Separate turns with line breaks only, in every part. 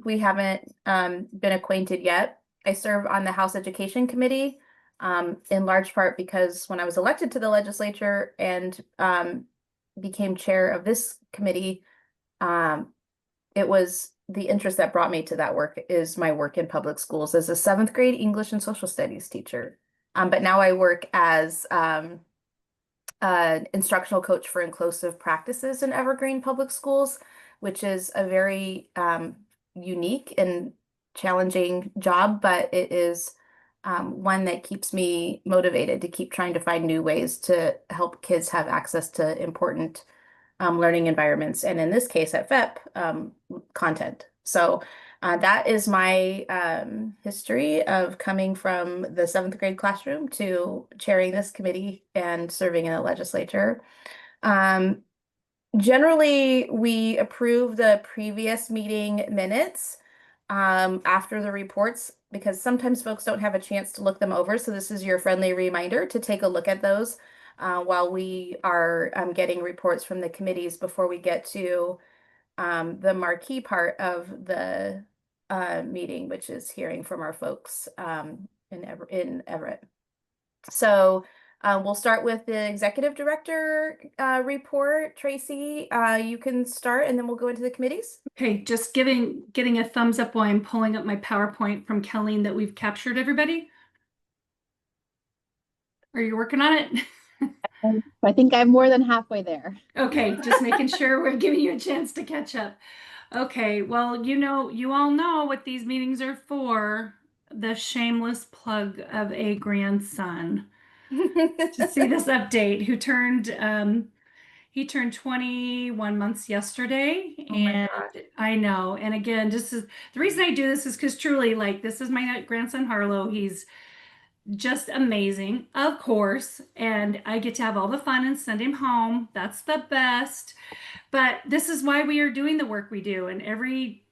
we haven't been acquainted yet. I serve on the House Education Committee, in large part because when I was elected to the legislature and became chair of this committee, um, it was the interest that brought me to that work is my work in public schools as a seventh grade English and social studies teacher. But now I work as instructional coach for inclusive practices in Evergreen Public Schools, which is a very unique and challenging job, but it is one that keeps me motivated to keep trying to find new ways to help kids have access to important learning environments, and in this case at FEPP, content. So that is my history of coming from the seventh grade classroom to chairing this committee and serving in the legislature. Um, Generally, we approve the previous meeting minutes after the reports because sometimes folks don't have a chance to look them over. So this is your friendly reminder to take a look at those while we are getting reports from the committees before we get to the marquee part of the meeting, which is hearing from our folks in Everett. So we'll start with the executive director report. Tracy, you can start and then we'll go into the committees.
Okay, just getting a thumbs up while I'm pulling up my PowerPoint from Colleen that we've captured everybody. Are you working on it?
I think I'm more than halfway there.
Okay, just making sure we're giving you a chance to catch up. Okay, well, you all know what these meetings are for. The shameless plug of a grandson to see this update he turned 21 months yesterday.
Oh my
And
God.
I know. And again, this is the reason I do this is because truly, like, this is my grandson Harlow. He's just amazing, of course. And I get to have all the fun and send him home. That's the best. But this is why we are doing the work we do. And every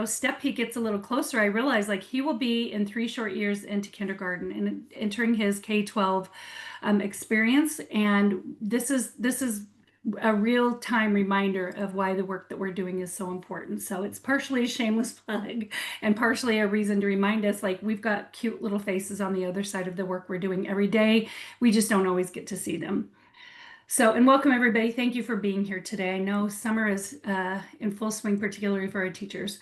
step he gets a little closer, I realize like he will be in 3 short years into kindergarten and entering his K-12 experience. And this is a real-time reminder of why the work that we're doing is so important. So it's partially a shameless plug and partially a reason to remind us like we've got cute little faces on the other side of the work we're doing every day. We just don't always get to see them. So, and welcome everybody. Thank you for being here today. I know summer is in full swing, particularly for our teachers.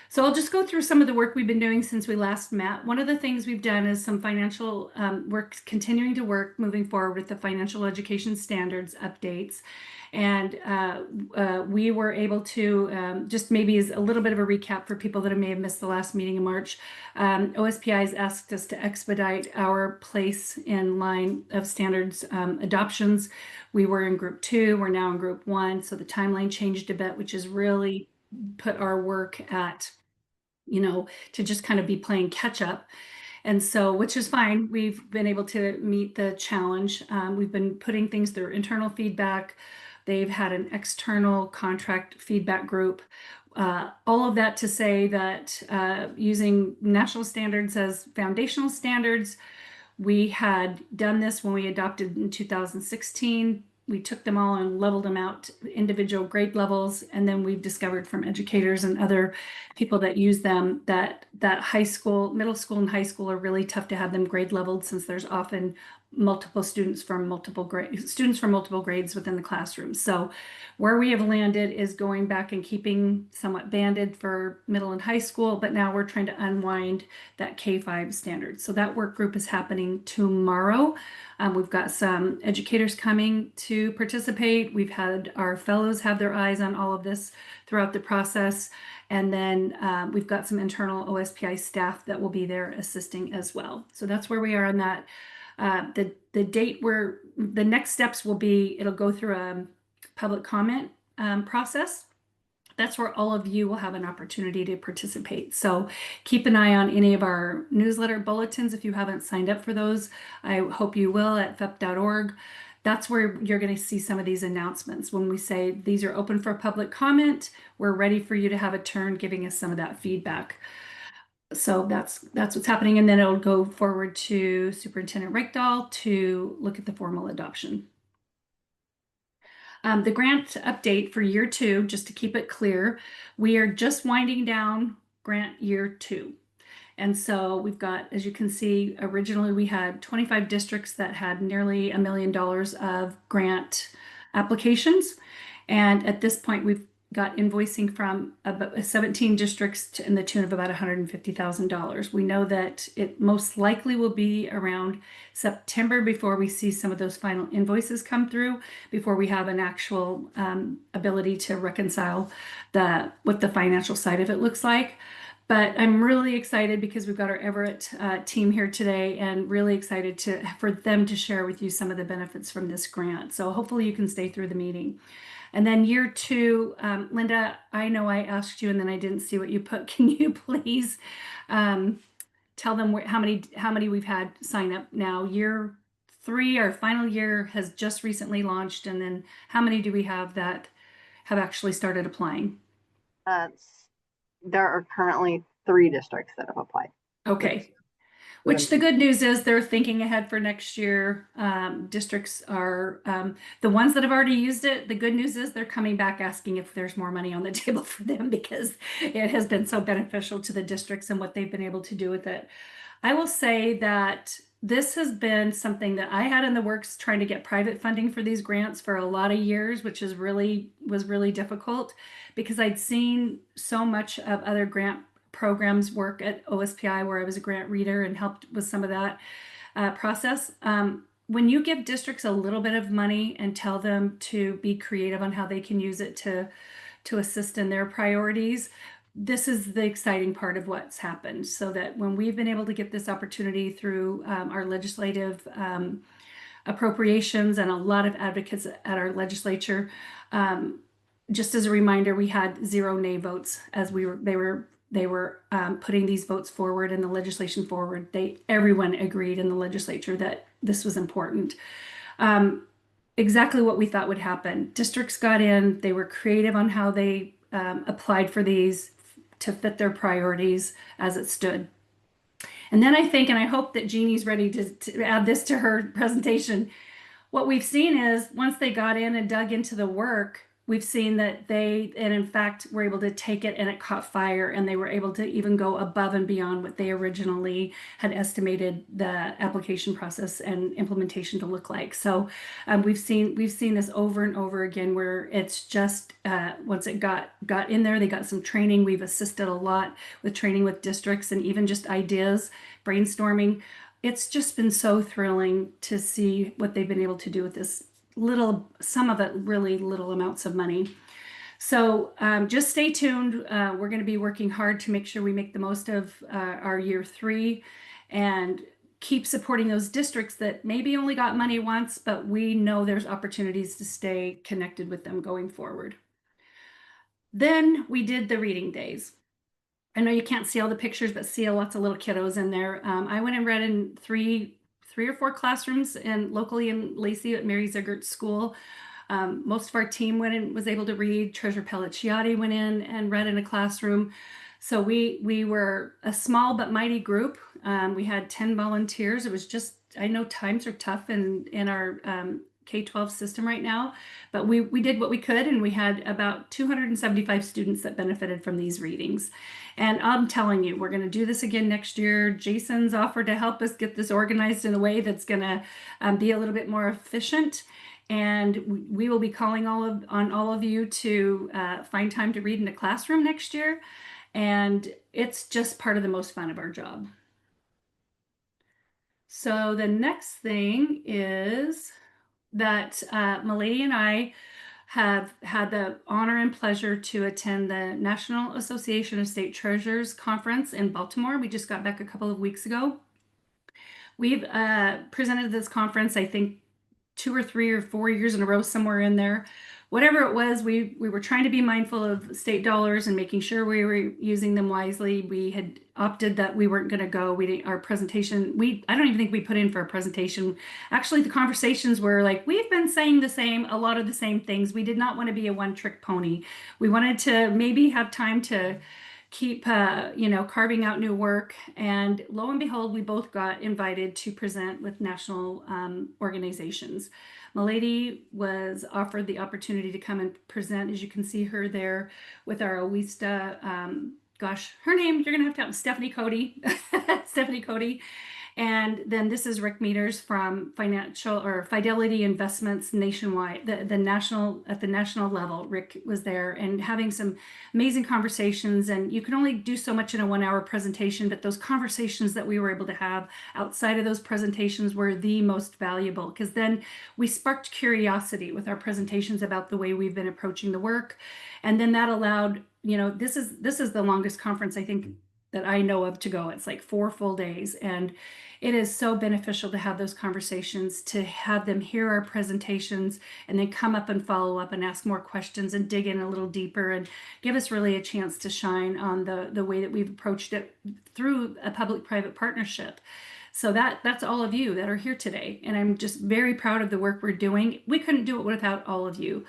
So I'll just go through some of the work we've been doing since we last met. One of the things we've done is some financial work, continuing to work moving forward with the financial education standards updates. And we were able to, just maybe as a little bit of a recap for people that may have missed the last meeting in March, OSPI has asked us to expedite our place in line of standards adoptions. We were in group 2, we're now in group 1. So the timeline changed a bit, which has really put our work at, to just kind of be playing catch up. And so, which is fine. We've been able to meet the challenge. We've been putting things through internal feedback. They've had an external contract feedback group. All of that to say that using national standards as foundational standards, we had done this when we adopted in 2016. We took them all and leveled them out to individual grade levels. And then we've discovered from educators and other people that use them that high school, middle school and high school are really tough to have them grade leveled since there's often multiple students from multiple grades within the classroom. So where we have landed is going back and keeping somewhat banded for middle and high school, but now we're trying to unwind that K-5 standard. So that work group is happening tomorrow. We've got some educators coming to participate. We've had our fellows have their eyes on all of this throughout the process. And then we've got some internal OSPI staff that will be there assisting as well. So that's where we are on that. The date where the next steps will be, it'll go through a public comment process. That's where all of you will have an opportunity to participate. So keep an eye on any of our newsletter bulletins if you haven't signed up for those. I hope you will at fepp.org. That's where you're going to see some of these announcements. When we say these are open for public comment, we're ready for you to have a turn giving us some of that feedback. So that's what's happening. And then it'll go forward to Superintendent Reykdal to look at the formal adoption. The grant update for year 2, just to keep it clear, we are just winding down grant year 2. And so we've got, as you can see, originally we had 25 districts that had nearly $1 million of grant applications. And at this point, we've got invoicing from about 17 districts in the tune of about $150,000. We know that it most likely will be around September before we see some of those final invoices come through, before we have an actual ability to reconcile what the financial side of it looks like. But I'm really excited because we've got our Everett team here today, and really excited for them to share with you some of the benefits from this grant. So hopefully you can stay through the meeting. And then year 2, Linda, I know I asked you and then I didn't see what you put. Can you please tell them how many we've had sign up now? Year 3, our final year, has just recently launched, and then how many do we have that have actually started applying?
There are currently 3 districts that have applied.
Okay. Which the good news is they're thinking ahead for next year. Districts are the ones that have already used it. The good news is they're coming back asking if there's more money on the table for them, because it has been so beneficial to the districts and what they've been able to do with it. I will say that this has been something that I had in the works, trying to get private funding for these grants for a lot of years, which was really difficult, because I'd seen so much of other grant programs work at OSPI, where I was a grant reader and helped with some of that process. When you give districts a little bit of money and tell them to be creative on how they can use it to assist in their priorities, this is the exciting part of what's happened. So that when we've been able to get this opportunity through our legislative appropriations and a lot of advocates at our legislature, just as a reminder, we had 0 nay votes as they were putting these votes forward and the legislation forward. Everyone agreed in the legislature that this was important. Exactly what we thought would happen. Districts got in, they were creative on how they applied for these to fit their priorities as it stood. And then I think, and I hope that Jeannie's ready to add this to her presentation, what we've seen is once they got in and dug into the work, we've seen that and in fact, were able to take it and it caught fire, and they were able to even go above and beyond what they originally had estimated the application process and implementation to look like. So we've seen this over and over again, where it's just once it got in there, they got some training. We've assisted a lot with training with districts and even just ideas, brainstorming. It's just been so thrilling to see what they've been able to do with this some of it really little amounts of money. So just stay tuned. We're going to be working hard to make sure we make the most of our year 3 and keep supporting those districts that maybe only got money once, but we know there's opportunities to stay connected with them going forward. Then we did the reading days. I know you can't see all the pictures, but see lots of little kiddos in there. I went and read in three or four classrooms locally in Lacey at Mary Ziegert School. Most of our team went and was able to read. Treasurer Pelliciotti went in and read in a classroom. So we were a small but mighty group. We had 10 volunteers. It was just, I know times are tough in our K-12 system right now, but we did what we could, and we had about 275 students that benefited from these readings. And I'm telling you, we're going to do this again next year. Jason's offered to help us get this organized in a way that's going to be a little bit more efficient. And we will be calling on all of you to find time to read in a classroom next year. And it's just part of the most fun of our job. So the next thing is that Milady and I have had the honor and pleasure to attend the National Association of State Treasurers Conference in Baltimore. We just got back a couple of weeks ago. We've presented this conference, I think, 2 or 3 or 4 years in a row, somewhere in there. Whatever it was, we were trying to be mindful of state dollars and making sure we were using them wisely. We had opted that we weren't going to go. Our presentation, I don't even think we put in for a presentation. Actually, the conversations were like, we've been saying a lot of the same things. We did not want to be a one-trick pony. We wanted to maybe have time to keep carving out new work, and lo and behold, we both got invited to present with national organizations. Milady was offered the opportunity to come and present, as you can see her there, with our OWISTA gosh, her name, you're gonna have to help Stephanie Cody. Stephanie Cody. And then this is Rick Meters from Financial or Fidelity Investments Nationwide, the national at the national level. Rick was there and having some amazing conversations. And you can only do so much in a 1 hour presentation, but those conversations that we were able to have outside of those presentations were the most valuable because then we sparked curiosity with our presentations about the way we've been approaching the work. And then that allowed, this is the longest conference I think that I know of to go. It's like 4 full days. And it is so beneficial to have those conversations, to have them hear our presentations and then come up and follow up and ask more questions and dig in a little deeper and give us really a chance to shine on the way that we've approached it through a public-private partnership. So that's all of you that are here today. And I'm just very proud of the work we're doing. We couldn't do it without all of you.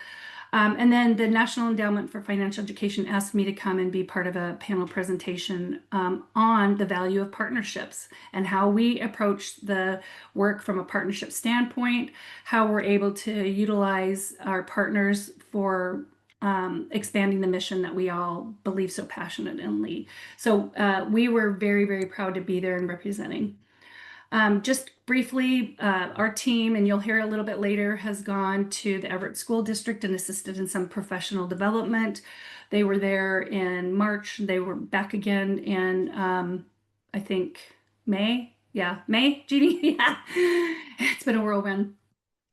And then the National Endowment for Financial Education asked me to come and be part of a panel presentation on the value of partnerships and how we approach the work from a partnership standpoint, how we're able to utilize our partners for expanding the mission that we all believe so passionately. So we were very, very proud to be there and representing. Just briefly, our team, and you'll hear a little bit later, has gone to the Everett School District and assisted in some professional development. They were there in March. They were back again in, I think, May. Yeah, May, Jeannie. Yeah, it's been a whirlwind.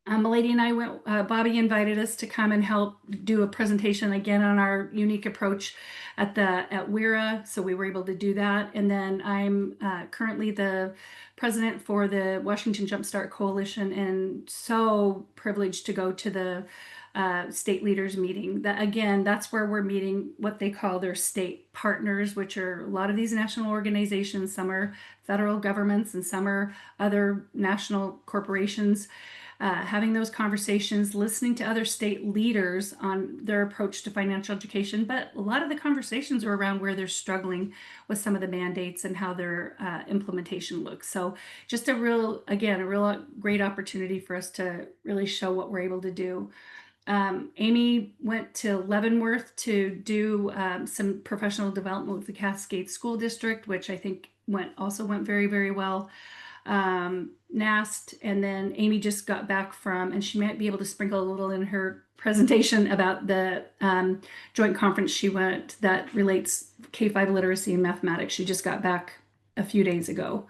Milady and I went, Bobby invited us to come and help do a presentation again on our unique approach at WERA. So we were able to do that. And then I'm currently the president for the Washington Jumpstart Coalition and so privileged to go to the state leaders meeting. That again, that's where we're meeting what they call their state partners, which are a lot of these national organizations. Some are federal governments and some are other national corporations. Having those conversations, listening to other state leaders on their approach to financial education. But a lot of the conversations are around where they're struggling with some of the mandates and how their implementation looks. So just a real great opportunity for us to really show what we're able to do. Amy went to Leavenworth to do some professional development with the Cascade School District, which I think also went very, very well. NAST, and then Amy just got back from, and she might be able to sprinkle a little in her presentation about the joint conference she went that relates K-5 literacy and mathematics. She just got back a few days ago.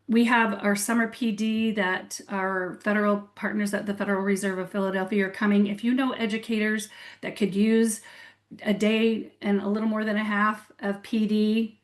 We have our summer PD that our federal partners at the Federal Reserve of Philadelphia are coming. If you know educators that could use a day and a little more than a half of PD,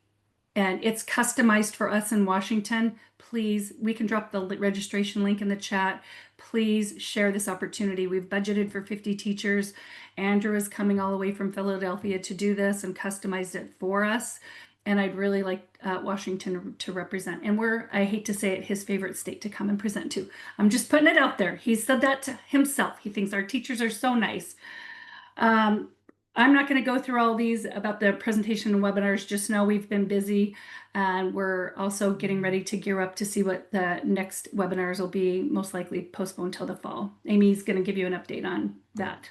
and it's customized for us in Washington, please, we can drop the registration link in the chat. Please share this opportunity. We've budgeted for 50 teachers. Andrew is coming all the way from Philadelphia to do this and customized it for us. And I'd really like Washington to represent. And I hate to say it, his favorite state to come and present to. I'm just putting it out there. He said that to himself. He thinks our teachers are so nice. I'm not going to go through all these about the presentation and webinars. Just know we've been busy and we're also getting ready to gear up to see what the next webinars will be, most likely postponed till the fall. Amy's going to give you an update on that.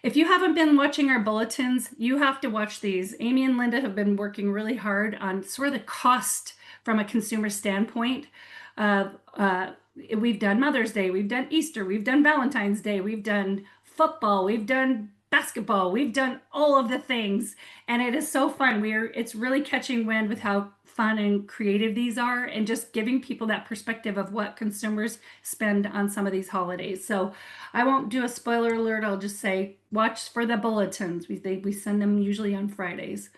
If you haven't been watching our bulletins, you have to watch these. Amy and Linda have been working really hard on sort of the cost from a consumer standpoint of, we've done Mother's Day, we've done Easter, we've done Valentine's Day, we've done football, we've done basketball, we've done all of the things, and it is so fun. It's really catching wind with how fun and creative these are, and just giving people that perspective of what consumers spend on some of these holidays. So I won't do a spoiler alert. I'll just say watch for the bulletins. We send them usually on Fridays.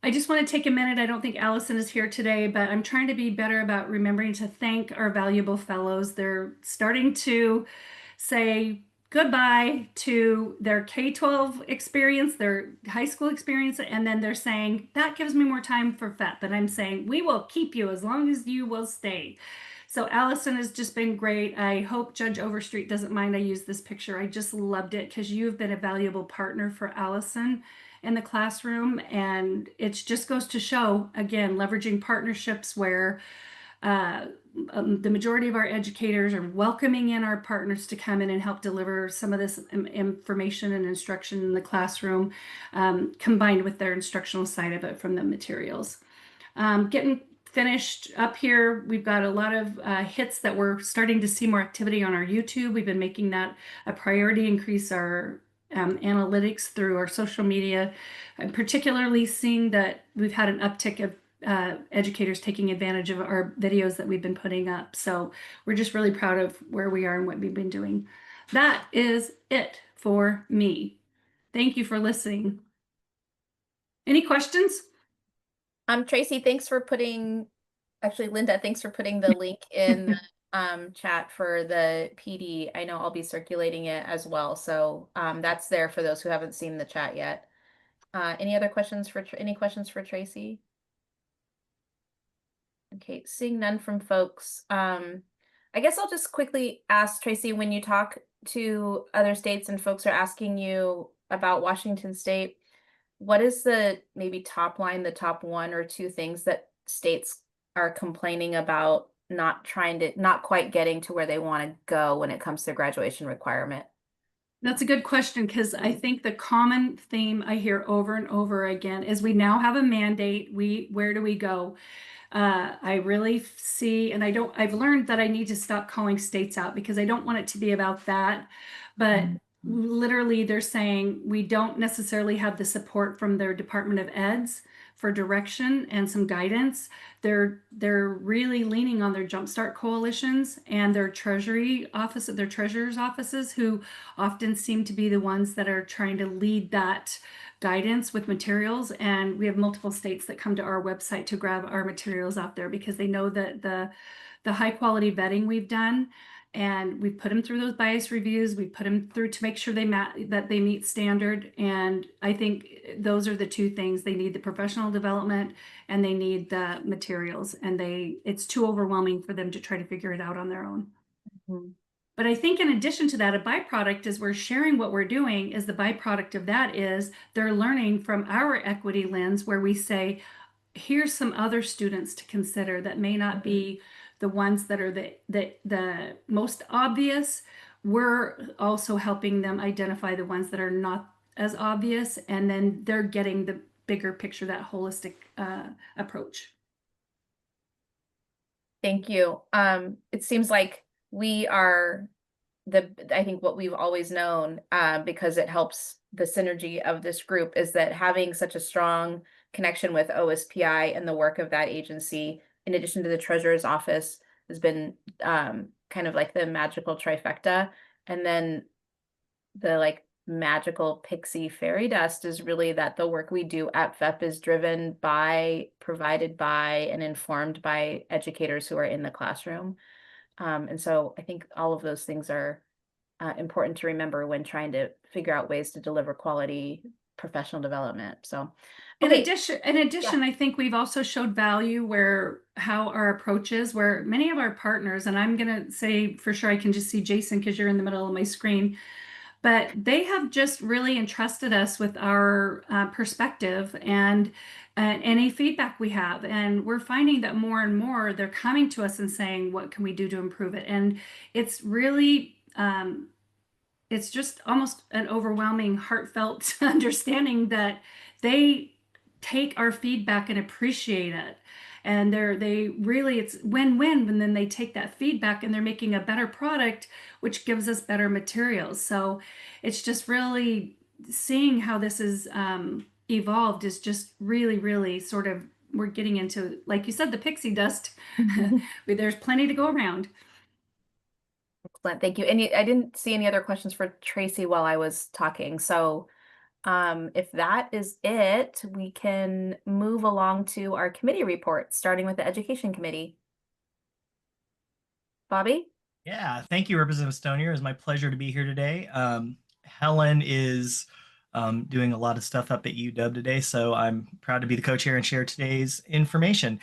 I just want to take a minute. I don't think Allison is here today, but I'm trying to be better about remembering to thank our valuable fellows. They're starting to say goodbye to their K-12 experience, their high school experience, and then they're saying, that gives me more time for FEPPP. And I'm saying, we will keep you as long as you will stay. So Allison has just been great. I hope Judge Overstreet doesn't mind I use this picture. I just loved it because you've been a valuable partner for Allison in the classroom. And it just goes to show, again, leveraging partnerships where Uh, the majority of our educators are welcoming in our partners to come in and help deliver some of this information and instruction in the classroom, combined with their instructional side of it from the materials. Getting finished up here, we've got a lot of hits that we're starting to see more activity on our YouTube. We've been making that a priority, increase our analytics through our social media, and particularly seeing that we've had an uptick of educators taking advantage of our videos that we've been putting up. So we're just really proud of where we are and what we've been doing. That is it for me. Thank you for listening. Any questions?
Tracy, thanks for putting, actually, Linda, thanks for putting the link in the chat for the PD. I know I'll be circulating it as well. So that's there for those who haven't seen the chat yet. Any other questions for, any questions for Tracy? Okay, seeing none from folks. I guess I'll just quickly ask Tracy, when you talk to other states and folks are asking you about Washington State, what is the maybe top line, the top one or two things that states are complaining about not quite getting to where they want to go when it comes to graduation requirement?
That's a good question, because I think the common theme I hear over and over again is we now have a mandate. Where do we go? I really see, and I've learned that I need to stop calling states out because I don't want it to be about that. But literally, they're saying we don't necessarily have the support from their Department of Eds for direction and some guidance. They're really leaning on their Jumpstart coalitions and their their treasurer's offices, who often seem to be the ones that are trying to lead that guidance with materials. And we have multiple states that come to our website to grab our materials out there because they know that the high quality vetting we've done, and we put them through those bias reviews. We put them through to make sure that they meet standard. And I think those are the two things. They need the professional development and they need the materials, and it's too overwhelming for them to try to figure it out on their own.
Mm-hmm.
But I think in addition to that, a byproduct is we're sharing what we're doing, is the byproduct of that is they're learning from our equity lens, where we say, here's some other students to consider that may not be the ones that are the most obvious. We're also helping them identify the ones that are not as obvious, and then they're getting the bigger picture, that holistic approach.
Thank you. It seems like we are I think what we've always known, because it helps the synergy of this group, is that having such a strong connection with OSPI and the work of that agency, in addition to the treasurer's office, has been kind of like the magical trifecta. And then the like magical pixie fairy dust is really that the work we do at FEPP is driven by, provided by, and informed by educators who are in the classroom. And so I think all of those things are important to remember when trying to figure out ways to deliver quality professional development. So, okay.
In addition, I think we've also showed value how our approach is, where many of our partners, and I'm going to say for sure, I can just see Jason because you're in the middle of my screen, but they have just really entrusted us with our perspective and any feedback we have. And we're finding that more and more they're coming to us and saying, what can we do to improve it? And it's really, it's just almost an overwhelming, heartfelt understanding that they take our feedback and appreciate it. And it's win-win when then they take that feedback and they're making a better product, which gives us better materials. So it's just really seeing how this is evolved is just really, really sort of, we're getting into, like you said, the pixie dust. There's plenty to go around.
Excellent, thank you. And I didn't see any other questions for Tracy while I was talking. So if that is it, we can move along to our committee report, starting with the Education Committee. Bobby?
Yeah, thank you, Representative Stonier. It's my pleasure to be here today. Helen is doing a lot of stuff up at UW today, so I'm proud to be the co-chair and share today's information.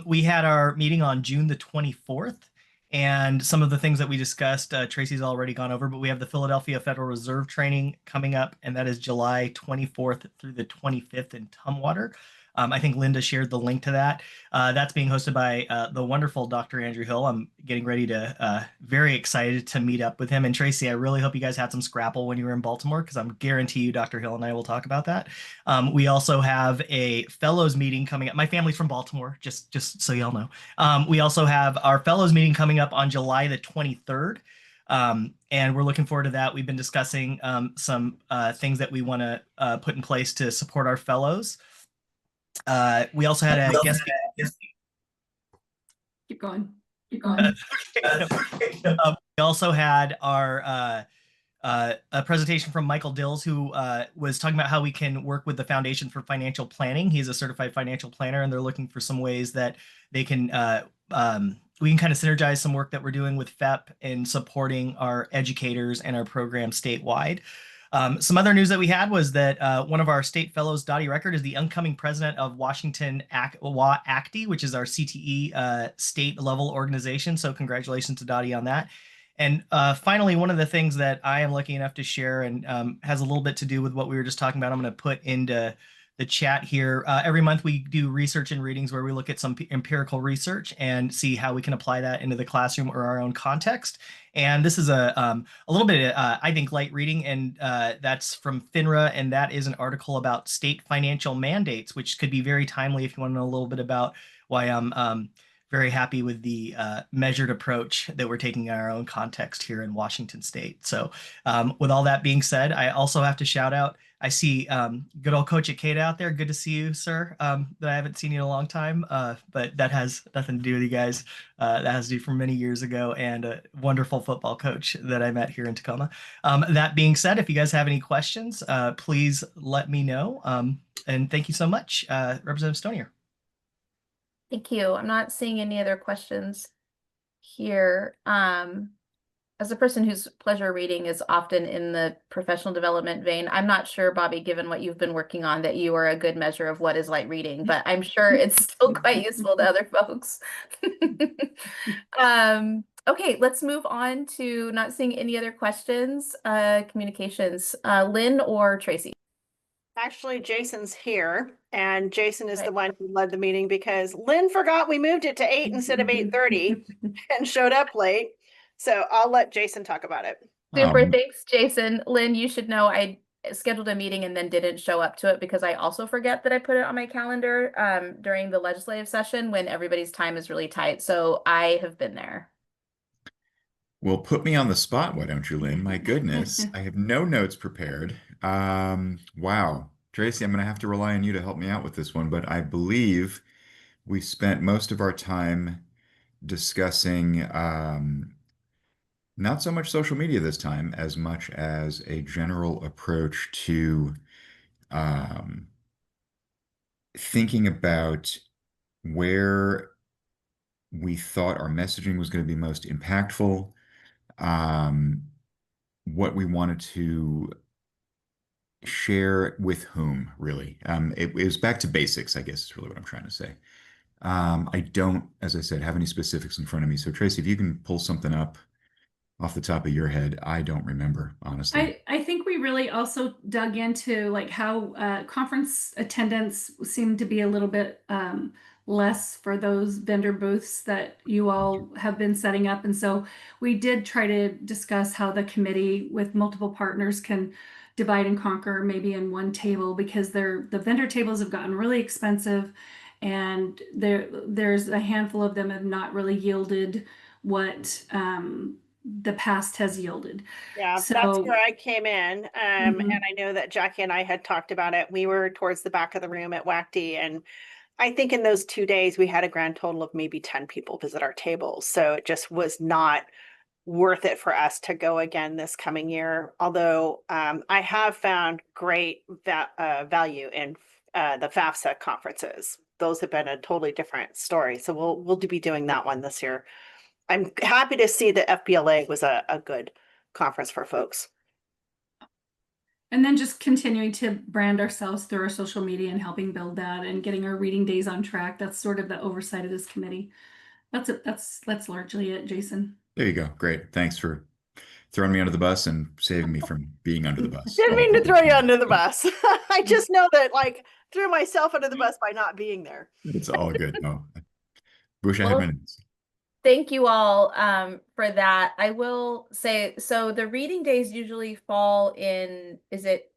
We had our meeting on June the 24th, And some of the things that we discussed, Tracy's already gone over, but we have the Philadelphia Federal Reserve training coming up, and that is July 24th through the 25th in Tumwater. I think Linda shared the link to that. That's being hosted by the wonderful Dr. Andrew Hill. I'm getting ready to, very excited to meet up with him. And Tracy, I really hope you guys had some Scrapple when you were in Baltimore, because I'm guarantee you Dr. Hill and I will talk about that. We also have a fellows meeting coming up. My family's from Baltimore, just so y'all know. We also have our fellows meeting coming up on July the 23rd. And we're looking forward to that. We've been discussing some things that we want to put in place to support our fellows. We also had a guest.
Keep going. Keep going.
We also had our a presentation from Michael Dills, who was talking about how we can work with the Foundation for Financial Planning. He's a certified financial planner, and they're looking for some ways that they can we can kind of synergize some work that we're doing with FEPPP in supporting our educators and our program statewide. Some other news that we had was that one of our state fellows, Dottie Record, is the incoming president of Washington ACTI, which is our CTE state level organization. So congratulations to Dottie on that. And finally, one of the things that I am lucky enough to share and has a little bit to do with what we were just talking about, I'm going to put into the chat here. Every month we do research and readings where we look at some empirical research and see how we can apply that into the classroom or our own context. And this is a little bit, I think, light reading, and that's from FINRA, and that is an article about state financial mandates, which could be very timely if you want to know a little bit about why I'm very happy with the measured approach that we're taking in our own context here in Washington State. So with all that being said, I also have to shout out, I see good old Coach Ikeda out there. Good to see you, sir. That I haven't seen you in a long time, but that has nothing to do with you guys. That has to do from many years ago, and a wonderful football coach that I met here in Tacoma. That being said, if you guys have any questions, please let me know. And thank you so much, Representative Stonier.
Thank you. I'm not seeing any other questions here. As a person whose pleasure reading is often in the professional development vein, I'm not sure, Bobby, given what you've been working on, that you are a good measure of what is light reading, but I'm sure it's still quite useful to other folks. Okay, let's move on to not seeing any other questions. Communications, Lynn or Tracy?
Actually, Jason's here, and Jason is
Okay.
the one who led the meeting because Lynn forgot we moved it to 8 instead of 8:30 and showed up late. So I'll let Jason talk about it.
Super, thanks, Jason. Lynn, you should know I scheduled a meeting and then didn't show up to it because I also forget that I put it on my calendar during the legislative session when everybody's time is really tight. So I have been there.
Well, put me on the spot, why don't you, Lynn? My goodness, I have no notes prepared. Wow. Tracy, I'm going to have to rely on you to help me out with this one, but I believe we spent most of our time discussing not so much social media this time, as much as a general approach to thinking about where we thought our messaging was going to be most impactful, what we wanted to share with whom, really. It was back to basics, I guess is really what I'm trying to say. I don't, as I said, have any specifics in front of me. So Tracy, if you can pull something up off the top of your head, I don't remember, honestly.
I think we really also dug into like how conference attendance seemed to be a little bit less for those vendor booths that you all have been setting up. And so we did try to discuss how the committee with multiple partners can divide and conquer maybe in one table, because the vendor tables have gotten really expensive, and there's a handful of them have not really yielded what the past has yielded.
Yeah, that's
So
where I came in. And I know that Jackie and I had talked about it. We were towards the back of the room at WACD, and I think in those 2 days we had a grand total of maybe 10 people visit our tables. So it just was not worth it for us to go again this coming year. Although I have found great value in the FAFSA conferences. Those have been a totally different story. So we'll be doing that one this year. I'm happy to see that FBLA was a good conference for folks.
and then just continuing to brand ourselves through our social media and helping build that and getting our reading days on track. That's sort of the oversight of this committee. That's it. That's largely it, Jason.
There you go. Great. Thanks for throwing me under the bus and saving me from being under the bus.
Didn't
all
mean
at
to
the
throw you
same
under the
time.
bus. I just know that like threw myself under the bus by not being there.
It's all good. No, I wish I had my
Well,
notes.
thank you all for that. I will say, so the reading days usually fall in, is it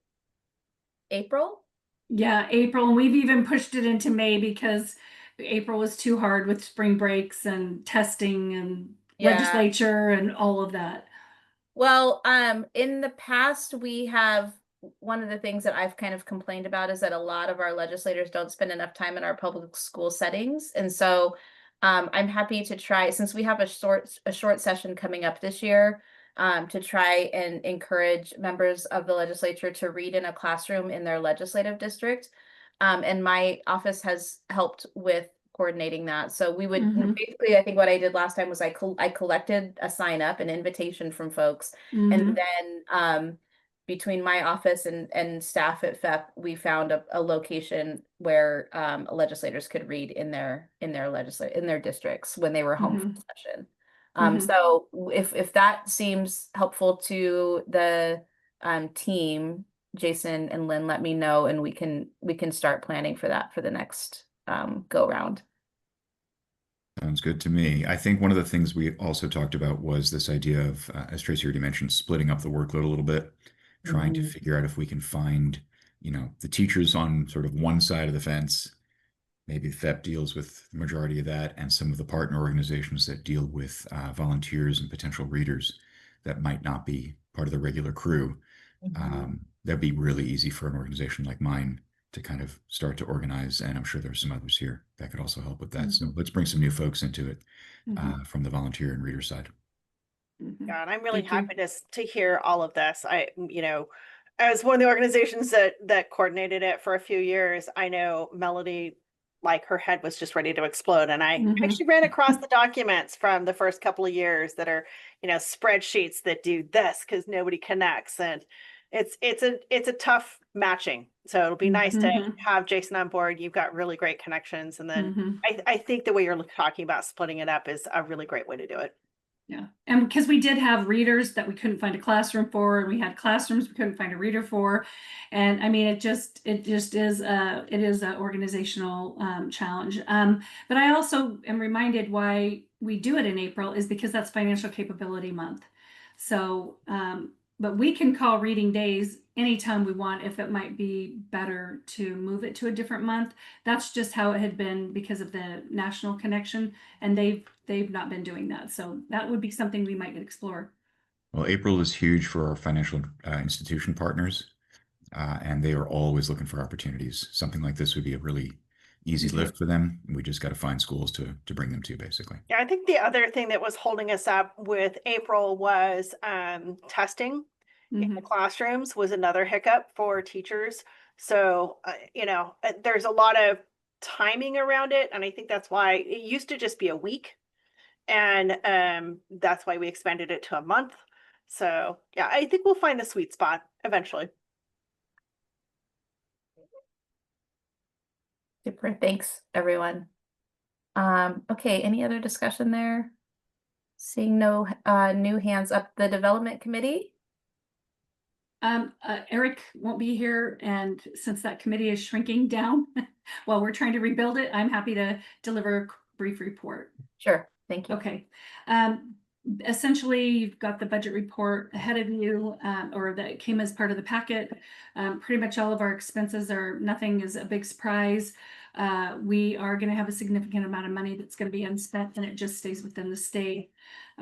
April?
Yeah, April, and we've even pushed it into May because April was too hard with spring breaks and testing and
Yeah.
legislature and all of that.
Well, in the past, we have one of the things that I've kind of complained about is that a lot of our legislators don't spend enough time in our public school settings. And so I'm happy to try, since we have a short session coming up this year, to try and encourage members of the legislature to read in a classroom in their legislative district. And my office has helped with coordinating that. So we would
Mhm.
basically, I think what I did last time was I collected a sign up, an invitation from folks, and
Mhm.
then between my office and staff at FEPP, we found a location where legislators could read in their districts when they were home from
Mhm.
session.
Mhm.
So if that seems helpful to the team, Jason and Lynn, let me know and we can start planning for that for the next go round.
Sounds good to me. I think one of the things we also talked about was this idea of, as Tracy already mentioned, splitting up the workload a little bit, trying to
Mhm.
figure out if we can find, the teachers on sort of one side of the fence. Maybe FEP deals with the majority of that, and some of the partner organizations that deal with volunteers and potential readers that might not be part of the regular crew. That'd be really easy for an organization like mine to kind of start to organize. And I'm sure there's some others here that could also help with that. So let's bring some new folks into it
Mhm.
from the volunteer and reader side.
Mhm.
Yeah, and I'm really
Thank you.
happy to hear all of this. As one of the organizations that coordinated it for a few years, I know Melody, like her head was just ready to explode. And I
Mhm.
actually ran across the documents from the first couple of years that are, spreadsheets that do this because nobody connects. And it's a tough matching. So it'll be nice to
Mhm.
have Jason on board. You've got really great connections. And then
Mhm.
I think the way you're talking about splitting it up is a really great way to do it.
Yeah, and because we did have readers that we couldn't find a classroom for, and we had classrooms we couldn't find a reader for, and I mean it just is a organizational challenge. But I also am reminded why we do it in April is because that's Financial Capability Month. So, but we can call reading days anytime we want if it might be better to move it to a different month. That's just how it had been because of the national connection, and they've not been doing that. So that would be something we might explore.
Well, April is huge for our financial institution partners, and they are always looking for opportunities. Something like this would be a really easy
Mhm.
lift for them. We just got to find schools to bring them to, basically.
Yeah, I think the other thing that was holding us up with April was testing in the
Mhm.
classrooms was another hiccup for teachers. So, there's a lot of timing around it. And I think that's why it used to just be a week. And that's why we expanded it to a month. So, yeah, I think we'll find the sweet spot eventually.
Super. Thanks, everyone. Okay, any other discussion there? Seeing no new hands up, the development committee?
Eric won't be here, and since that committee is shrinking down while we're trying to rebuild it, I'm happy to deliver a brief report.
Sure, thank you.
Okay. Essentially, you've got the budget report ahead of you, or that came as part of the packet. Pretty much all of our expenses nothing is a big surprise. We are going to have a significant amount of money that's going to be unspent, and it just stays within the state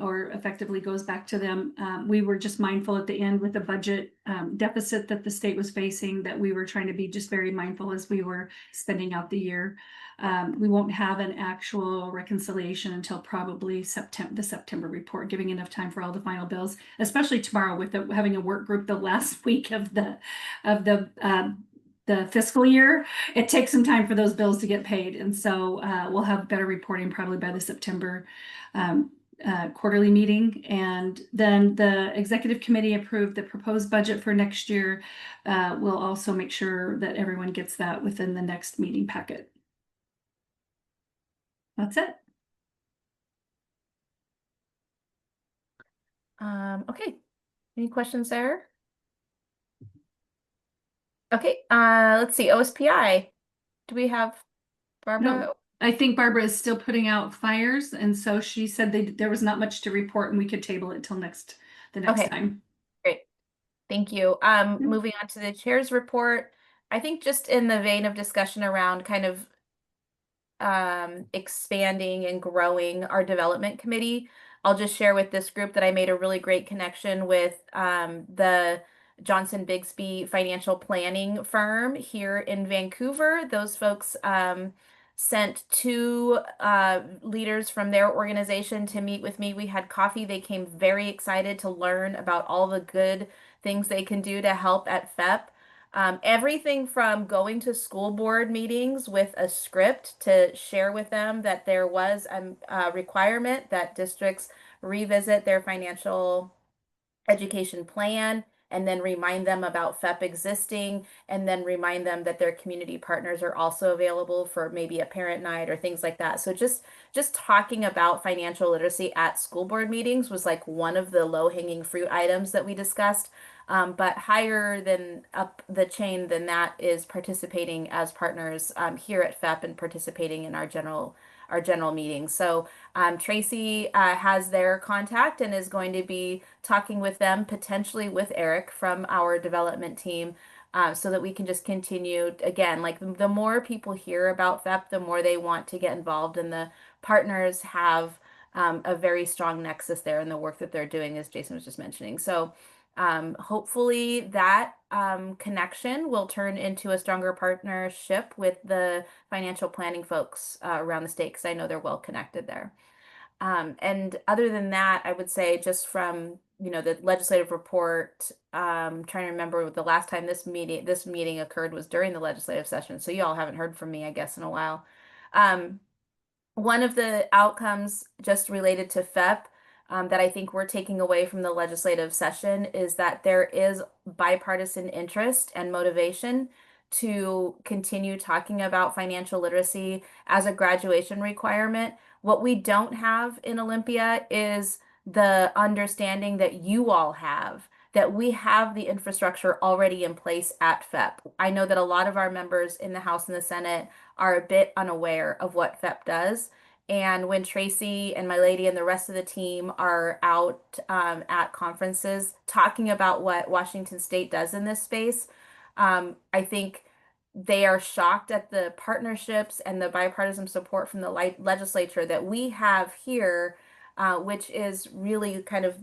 or effectively goes back to them. We were just mindful at the end with the budget deficit that the state was facing, that we were trying to be just very mindful as we were spending out the year. We won't have an actual reconciliation until probably the September report, giving enough time for all the final bills, especially tomorrow with having a work group the last week of the fiscal year. It takes some time for those bills to get paid, and so we'll have better reporting probably by the September quarterly meeting. And then the executive committee approved the proposed budget for next year. We'll also make sure that everyone gets that within the next meeting packet. That's it.
Okay, any questions there? Okay, let's see, OSPI. Do we have Barbara?
No, I think Barbara is still putting out fires, and so she said there was not much to report, and we could table it till the next
Okay,
time.
great. Thank you.
Yeah.
Moving on to the chair's report. I think just in the vein of discussion around kind of expanding and growing our development committee, I'll just share with this group that I made a really great connection with the Johnson Bixby financial planning firm here in Vancouver. Those folks sent two leaders from their organization to meet with me. We had coffee. They came very excited to learn about all the good things they can do to help at FEPP. Everything from going to school board meetings with a script to share with them that there was a requirement that districts revisit their financial education plan and then remind them about FEPP existing and then remind them that their community partners are also available for maybe a parent night or things like that. So just talking about financial literacy at school board meetings was like one of the low-hanging fruit items that we discussed. But higher than up the chain than that is participating as partners here at FEPP and participating in our general meetings. So Tracy has their contact and is going to be talking with them, potentially with Eric from our development team, so that we can just continue. Again, like the more people hear about FEPP, the more they want to get involved, and the partners have a very strong nexus there in the work that they're doing, as Jason was just mentioning. So hopefully that connection will turn into a stronger partnership with the financial planning folks around the state, because I know they're well connected there. And other than that, I would say just from, the legislative report, trying to remember the last time this meeting occurred was during the legislative session. So you all haven't heard from me, I guess, in a while. One of the outcomes just related to FEPP that I think we're taking away from the legislative session is that there is bipartisan interest and motivation to continue talking about financial literacy as a graduation requirement. What we don't have in Olympia is the understanding that you all have, that we have the infrastructure already in place at FEPP. I know that a lot of our members in the House and the Senate are a bit unaware of what FEPP does. And when Tracy and my lady and the rest of the team are out at conferences talking about what Washington State does in this space, I think they are shocked at the partnerships and the bipartisan support from the legislature that we have here, which is really kind of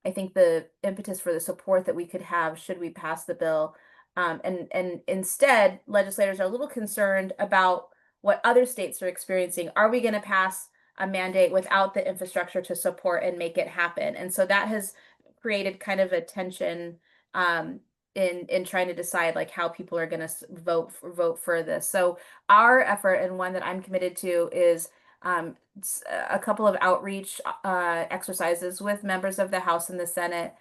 I think the impetus for the support that we could have should we pass the bill. And instead, legislators are a little concerned about what other states are experiencing. Are we going to pass a mandate without the infrastructure to support and make it happen? And so that has created kind of a tension in trying to decide like how people are going to vote for this. So our effort, and one that I'm committed to, is a couple of outreach exercises with members of the House and the Senate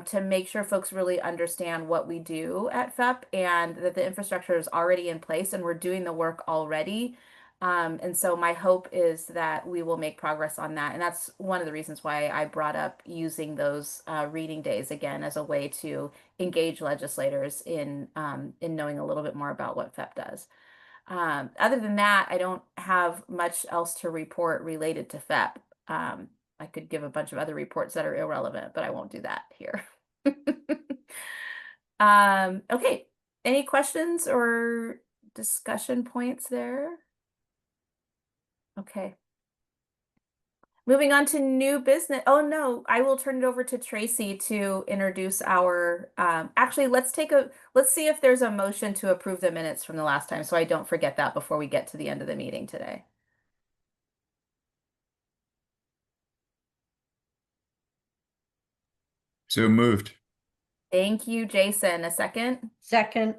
to make sure folks really understand what we do at FEPP and that the infrastructure is already in place and we're doing the work already. And so my hope is that we will make progress on that. And that's one of the reasons why I brought up using those reading days again as a way to engage legislators in knowing a little bit more about what FEPP does. Other than that, I don't have much else to report related to FEPP. I could give a bunch of other reports that are irrelevant, but I won't do that here. Okay, any questions or discussion points there? Okay. Moving on to new business. Oh no, I will turn it over to Tracy to introduce our, actually, let's see if there's a motion to approve the minutes from the last time, so I don't forget that before we get to the end of the meeting today.
So moved.
Thank you, Jason. A second?
Second.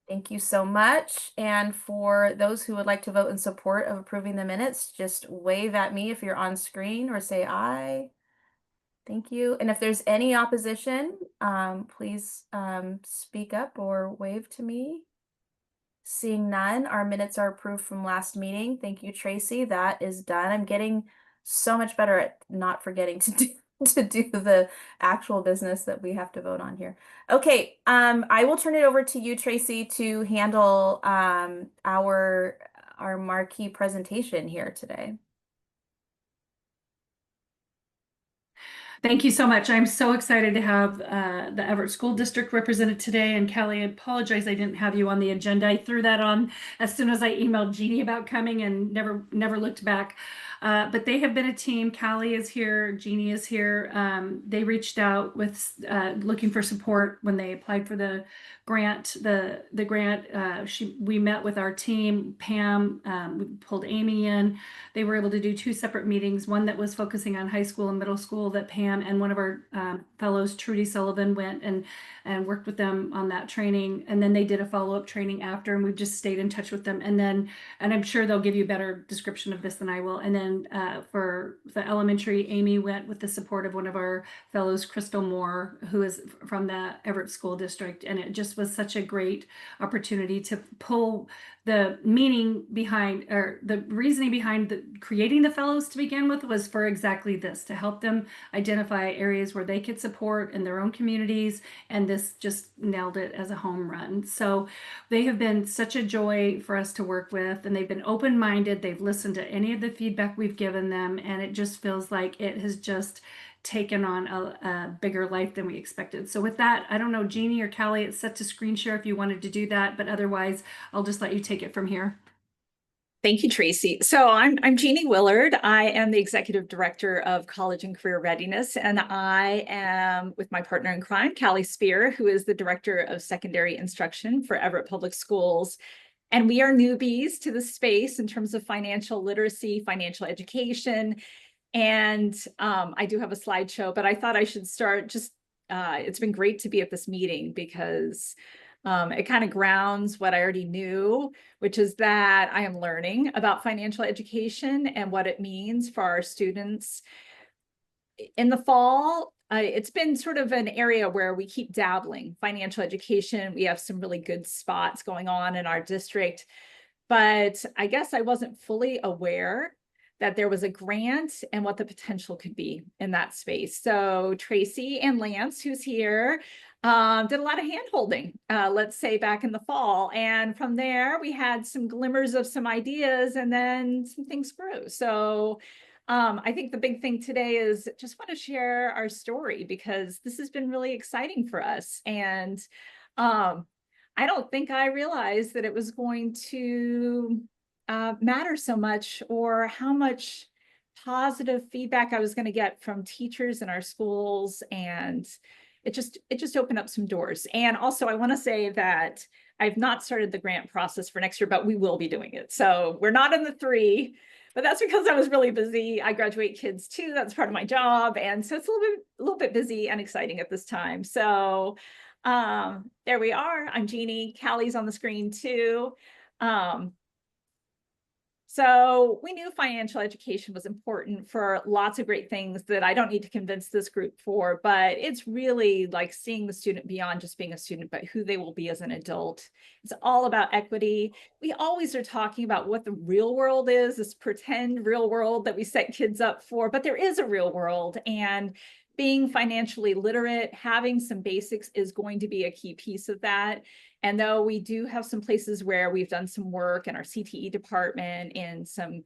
Thank you so much. And for those who would like to vote in support of approving the minutes, just wave at me if you're on screen or say aye. Thank you. And if there's any opposition, please speak up or wave to me. Seeing none, our minutes are approved from last meeting. Thank you, Tracy. That is done. I'm getting so much better at not forgetting to do to do the actual business that we have to vote on here. Okay, I will turn it over to you, Tracy, to handle our marquee presentation here today.
Thank you so much. I'm so excited to have the Everett School District represented today. And Kelly, I apologize I didn't have you on the agenda. I threw that on as soon as I emailed Jeannie about coming and never looked back. But they have been a team. Callie is here, Jeannie is here. They reached out with looking for support when they applied for the grant. The grant, we met with our team, Pam, we pulled Amy in. They were able to do 2 separate meetings, one that was focusing on high school and middle school that Pam and one of our fellows, Trudy Sullivan, went and worked with them on that training. And then they did a follow-up training after, and we've just stayed in touch with them. And I'm sure they'll give you a better description of this than I will. And then for the elementary, Amy went with the support of one of our fellows, Crystal Moore, who is from the Everett School District. And it just was such a great opportunity to pull the meaning behind, or the reasoning behind creating the fellows to begin with, was for exactly this, to help them identify areas where they could support in their own communities. And this just nailed it as a home run. So they have been such a joy for us to work with, and they've been open-minded. They've listened to any of the feedback we've given them, and it just feels like it has just taken on a bigger life than we expected. So with that, I don't know, Jeannie or Callie, it's set to screen share if you wanted to do that, but otherwise I'll just let you take it from here.
Thank you, Tracy. So I'm Jeannie Willard. I am the Executive Director of College and Career Readiness, and I am with my partner in crime, Callie Spear, who is the Director of Secondary Instruction for Everett Public Schools. And we are newbies to the space in terms of financial literacy, financial education. And I do have a slideshow, but I thought I should start just, it's been great to be at this meeting because it kind of grounds what I already knew, which is that I am learning about financial education and what it means for our students. In the fall, it's been sort of an area where we keep dabbling. Financial education, we have some really good spots going on in our district, but I guess I wasn't fully aware that there was a grant and what the potential could be in that space. So Tracy and Lance, who's here, did a lot of hand holding, let's say back in the fall. And from there, we had some glimmers of some ideas, and then some things grew. So I think the big thing today is just want to share our story, because this has been really exciting for us. And I don't think I realized that it was going to matter so much, or how much positive feedback I was going to get from teachers in our schools. And it just opened up some doors. And also I want to say that I've not started the grant process for next year, but we will be doing it. So we're not in the 3, but that's because I was really busy. I graduate kids too. That's part of my job. And so it's a little bit busy and exciting at this time. So there we are. I'm Jeannie. Callie's on the screen too. So we knew financial education was important for lots of great things that I don't need to convince this group for, but it's really like seeing the student beyond just being a student, but who they will be as an adult. It's all about equity. We always are talking about what the real world is, this pretend real world that we set kids up for, but there is a real world, and being financially literate, having some basics is going to be a key piece of that. And though we do have some places where we've done some work in our CTE department, in some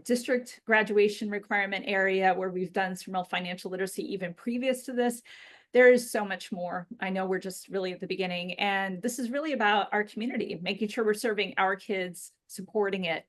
district graduation requirement area where we've done some real financial literacy even previous to this, there is so much more. I know we're just really at the beginning, and this is really about our community, making sure we're serving our kids, supporting it.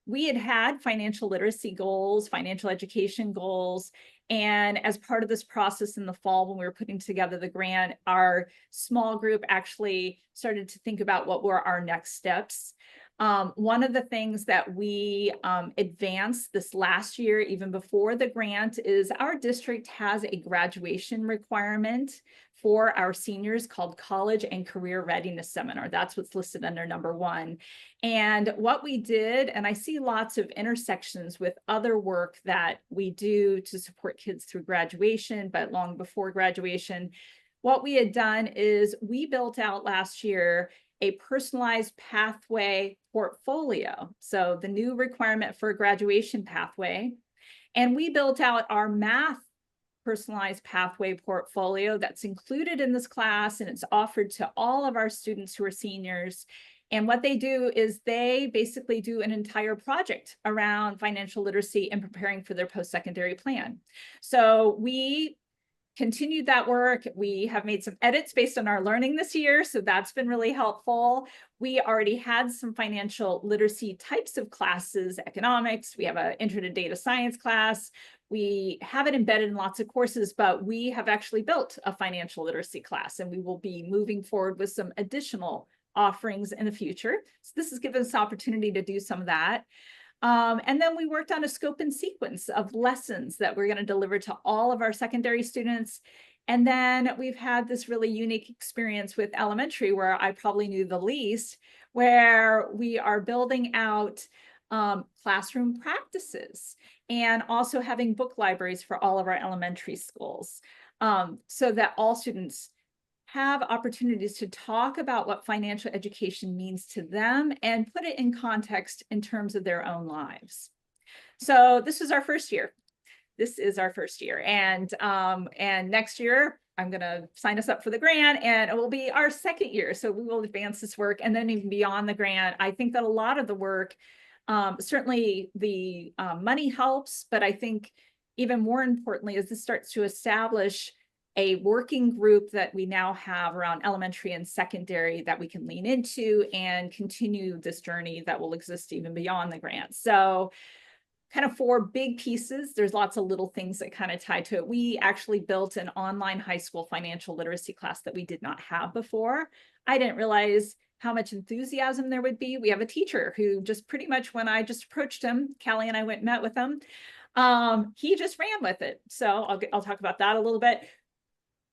We had financial literacy goals, financial education goals, and as part of this process in the fall, when we were putting together the grant, our small group actually started to think about what were our next steps. One of the things that we advanced this last year, even before the grant, is our district has a graduation requirement for our seniors called College and Career Readiness Seminar. That's what's listed under number 1. And what we did, and I see lots of intersections with other work that we do to support kids through graduation, but long before graduation, what we had done is we built out last year a personalized pathway portfolio. So the new requirement for a graduation pathway. And we built out our math personalized pathway portfolio that's included in this class, and it's offered to all of our students who are seniors. And what they do is they basically do an entire project around financial literacy and preparing for their post-secondary plan. So we continued that work. We have made some edits based on our learning this year, so that's been really helpful. We already had some financial literacy types of classes, economics. We have an intro to data science class. We have it embedded in lots of courses, but we have actually built a financial literacy class, and we will be moving forward with some additional offerings in the future. So this has given us opportunity to do some of that. And then we worked on a scope and sequence of lessons that we're going to deliver to all of our secondary students. And then we've had this really unique experience with elementary, where I probably knew the least, where we are building out classroom practices and also having book libraries for all of our elementary schools, so that all students have opportunities to talk about what financial education means to them and put it in context in terms of their own lives. So this is our first year. This is our first year. And next year, I'm going to sign us up for the grant, and it will be our second year. So we will advance this work. And then even beyond the grant, I think that a lot of the work, certainly the money helps, but I think even more importantly, as this starts to establish a working group that we now have around elementary and secondary that we can lean into and continue this journey that will exist even beyond the grant. So kind of 4 big pieces. There's lots of little things that kind of tie to it. We actually built an online high school financial literacy class that we did not have before. I didn't realize how much enthusiasm there would be. We have a teacher who just pretty much, when I just approached him, Callie and I went and met with him, he just ran with it. So I'll talk about that a little bit.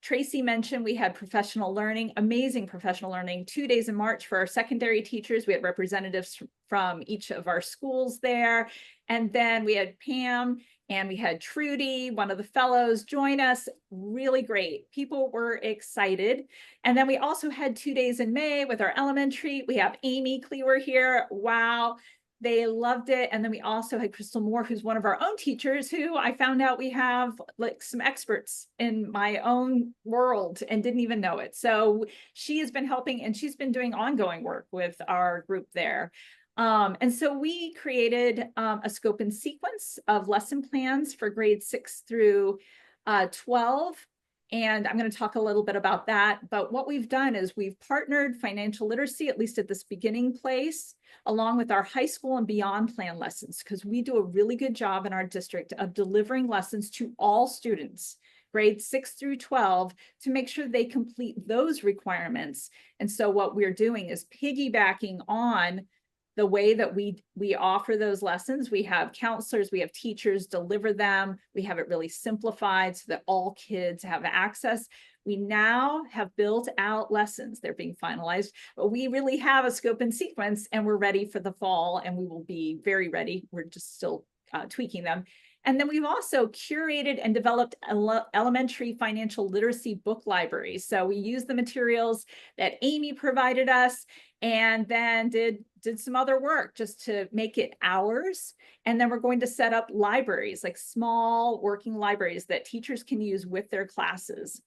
Tracy mentioned we had professional learning, amazing professional learning, 2 days in March for our secondary teachers. We had representatives from each of our schools there. And then we had Pam and we had Trudy, one of the fellows, join us. Really great. People were excited. And then we also had 2 days in May with our elementary. We have Amy Cleaver here. Wow. They loved it. And then we also had Crystal Moore, who's one of our own teachers, who I found out we have like some experts in my own world and didn't even know it. So she has been helping, and she's been doing ongoing work with our group there. And so we created a scope and sequence of lesson plans for grades 6 through 12. And I'm going to talk a little bit about that. But what we've done is we've partnered financial literacy, at least at this beginning place, along with our high school and beyond plan lessons, because we do a really good job in our district of delivering lessons to all students, grades 6 through 12, to make sure they complete those requirements. And so what we're doing is piggybacking on the way that we offer those lessons. We have counselors, we have teachers deliver them. We have it really simplified so that all kids have access. We now have built out lessons. They're being finalized, but we really have a scope and sequence, and we're ready for the fall, and we will be very ready. We're just still tweaking them. And then we've also curated and developed elementary financial literacy book libraries. So we use the materials that Amy provided us, and then did some other work just to make it ours. And then we're going to set up libraries, like small working libraries that teachers can use with their classes.